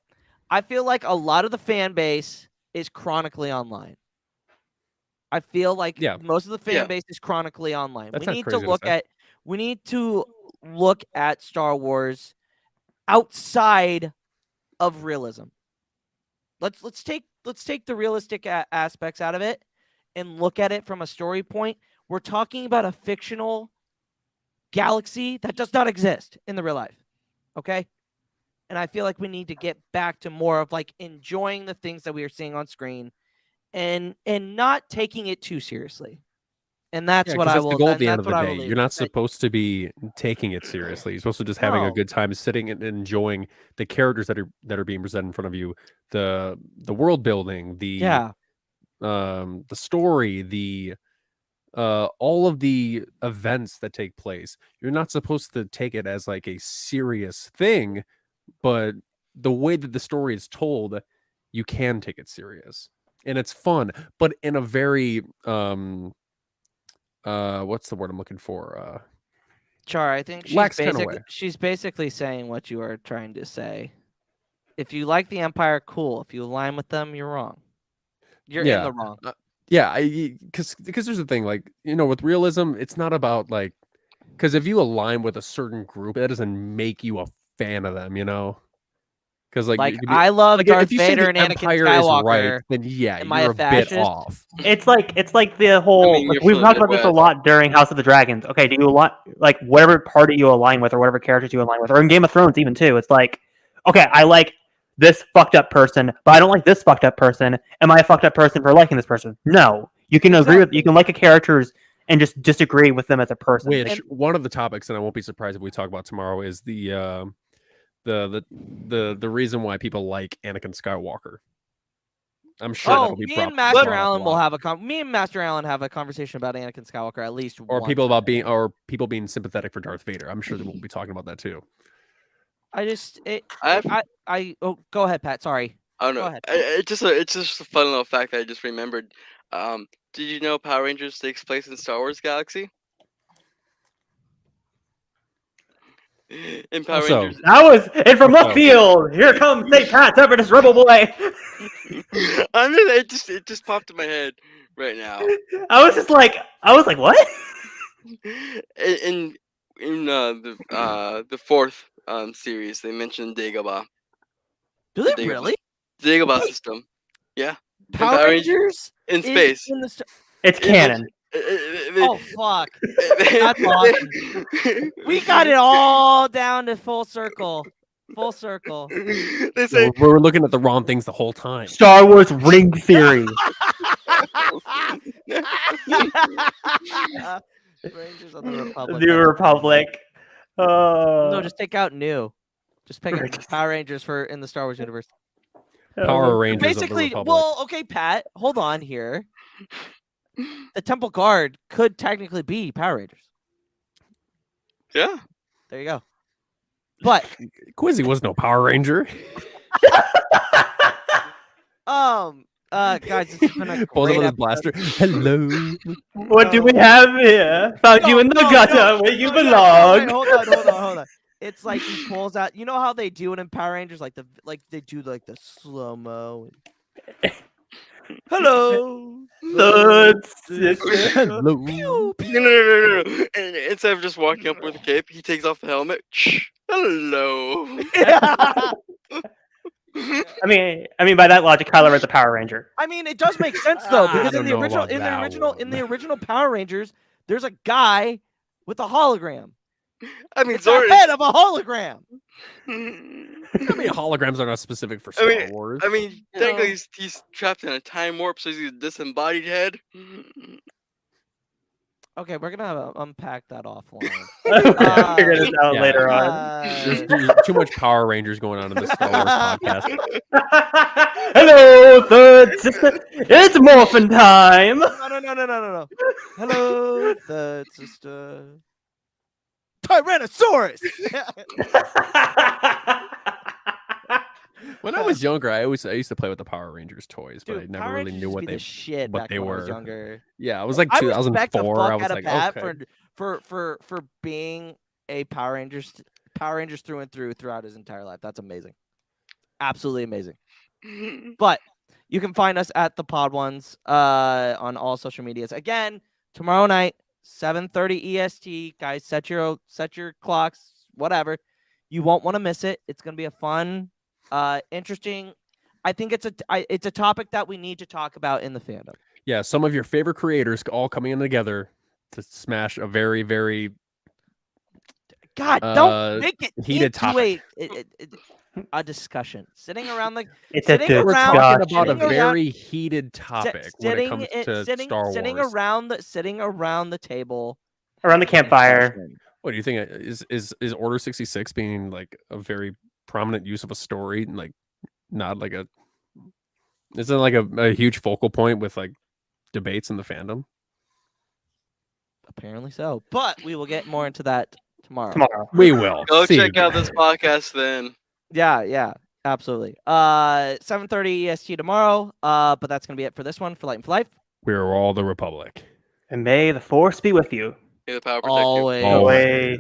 S2: I feel like a lot of the fan base is chronically online. I feel like
S1: Yeah.
S2: most of the fan
S5: Yeah.
S2: base is chronically online.
S1: That's
S2: We
S1: not
S2: need to
S1: crazy to
S2: look
S1: say.
S2: at we need to look at Star Wars outside of realism. Let's take the realistic aspects out of it and look at it from a story point. We're talking about a fictional galaxy that does not exist in the real life. Okay? And I feel like we need to get back to more of like enjoying the things that we are seeing on screen and not taking it too seriously. And that's
S1: Yeah,
S2: what
S1: because
S2: I
S1: that's the
S2: will
S1: goal at the end
S2: that's
S1: of the
S2: what I
S1: day.
S2: will leave
S1: You're
S2: it.
S1: not supposed to be taking it seriously. You're supposed to just having a
S2: No.
S1: good time sitting and enjoying the characters that are being presented in front of you, the world building,
S2: Yeah.
S1: the story, the all of the events that take place. You're not supposed to take it as like a serious thing, but the way that the story is told, you can take it serious. And it's fun, but in a very what's the word I'm looking for?
S2: Char, I think
S1: Lax kind of way.
S2: she's basically saying what you are trying to say. If you like the Empire, cool. If you align with them, you're wrong. You're in
S1: Yeah.
S2: the wrong.
S1: Yeah, because there's the thing, like, with realism, it's not about like, because if you align with a certain group, that doesn't make you a fan of them, Because like,
S2: Like
S1: you could be,
S2: I love
S1: like
S2: Darth
S1: if you say
S2: Vader
S1: the
S2: and Anakin
S1: Empire is right,
S2: Skywalker.
S1: then yeah,
S2: Am I
S1: you're
S2: a
S1: a bit
S2: fascist?
S1: off.
S3: it's like the whole
S5: I mean, you're
S3: we've
S5: from the
S3: talked about this a
S5: Midwest.
S3: lot during House of the Dragons. Okay, do you align like whatever party you align with or whatever characters you align with, or in Game of Thrones even too? It's like, okay, I like this fucked up person, but I don't like this fucked up person. Am I a fucked up person for liking this person? No. You can agree with you can like a characters and just disagree with them as a person.
S1: Which one of the topics, and I won't be surprised if we talk about tomorrow, is the reason why people like Anakin Skywalker. I'm sure that'll be
S2: me
S1: brought
S2: and Master
S1: up a
S2: Allen will
S1: lot.
S2: have me and Master Allen have a conversation about Anakin Skywalker at least
S1: Or
S2: once
S1: people
S2: a
S1: about
S2: day.
S1: people being sympathetic for Darth Vader. I'm sure that we'll be talking about that too.
S2: Go ahead, Pat. Sorry.
S5: I don't
S2: Go
S5: know.
S2: ahead.
S5: It's just a fun little fact that I just remembered. Did you know Power Rangers takes place in Star Wars Galaxy? In Power
S1: Also,
S5: Rangers.
S3: That was and from left
S1: Oh.
S3: field. Here comes St. Pat, separatist rebel boy.
S5: It just popped in my head right now.
S3: I was like, what?
S5: In the fourth series, they mentioned Dagobah.
S2: Do they
S5: Dagobah.
S2: really?
S5: Dagobah system. Yeah.
S2: Power Rangers
S5: in
S2: is
S5: space.
S2: in the
S3: It's canon.
S2: Oh fuck! That's awesome. We got it all down to full circle. Full circle.
S5: They say
S1: we're looking at the wrong things the whole time.
S3: Star Wars ring theory.
S2: Rangers of the Republic.
S3: New Republic.
S2: No, just take out new. Just pick Power Rangers for in the Star Wars universe.
S1: Power Rangers of the
S2: Basically,
S1: Republic.
S2: well, okay, Pat, hold on here. The Temple Guard could technically be Power Rangers.
S5: Yeah.
S2: There you go. But
S1: Quizzy was no Power Ranger.
S2: guys, this has been a
S1: Pulls
S2: great
S1: up with his
S2: episode.
S1: blaster. Hello.
S3: What do we have here? Found you in the gutter where you belong.
S2: Wait, hold on. It's like he pulls out. You know how they do it in Power Rangers, like they do like the slow mo. Hello,
S3: Third sister.
S1: Hello.
S5: No. And instead of just walking up with a cape, he takes off the helmet. Hello.
S3: I mean, by that logic, Kylo Ren's a Power Ranger.
S2: I mean, it does make sense though,
S1: I
S2: because
S1: don't know about that
S2: in the original Power Rangers, there's a guy with a hologram.
S5: I mean,
S2: It's the head of a hologram.
S1: I mean, holograms are not specific for Star Wars.
S5: I mean, technically he's trapped in a time warp, so he's a disembodied head.
S2: Okay, we're gonna unpack that offline.
S3: We'll figure this out
S1: yeah.
S3: later on.
S1: There's too much Power Rangers going on in this Star Wars podcast.
S3: Hello, third sister. It's morphin' time.
S2: No. Hello, third sister. Tyrannosaurus.
S1: When I was younger, I used to play with the Power Rangers toys, but I
S2: Dude,
S1: never
S2: Power
S1: really
S2: Rangers
S1: knew
S2: used to
S1: what
S2: be
S1: they
S2: the shit
S1: what
S2: back
S1: they
S2: when I was
S1: were.
S2: younger.
S1: Yeah, it was like
S2: I respect the
S1: 2004.
S2: fuck
S1: I was
S2: out of
S1: like,
S2: Pat
S1: okay.
S2: for being a Power Rangers through and through throughout his entire life. That's amazing. Absolutely amazing. But you can find us at the Pod Ones on all social medias. Again, tomorrow night, 7:30 EST. Guys, set your clocks, whatever. You won't want to miss it. It's gonna be a fun, interesting. I think it's a topic that we need to talk about in the fandom.
S1: Yeah, some of your favorite creators all coming in together to smash a very, very
S2: God, don't make it
S1: heated
S2: into
S1: topic.
S2: a discussion. Sitting around the
S3: It's a
S2: sitting
S1: We're
S2: around
S1: talking about a
S2: sitting around-
S1: very heated topic when it comes to Star
S2: sitting
S1: Wars.
S2: around the table
S3: around the campfire.
S2: discussion.
S1: What do you think? Is Order 66 being like a very prominent use of a story, and like not like a isn't it like a huge focal point with like debates in the fandom?
S2: Apparently so. But we will get more into that tomorrow.
S1: We will.
S5: Go
S1: See
S5: check
S1: you
S5: out this
S1: guys.
S5: podcast then.
S2: Yeah, absolutely. 7:30 EST tomorrow. But that's gonna be it for this one for Light and for Life.
S1: We're all the Republic.
S3: And may the force be with you.
S5: May the power protect you.
S2: Always.
S3: Always.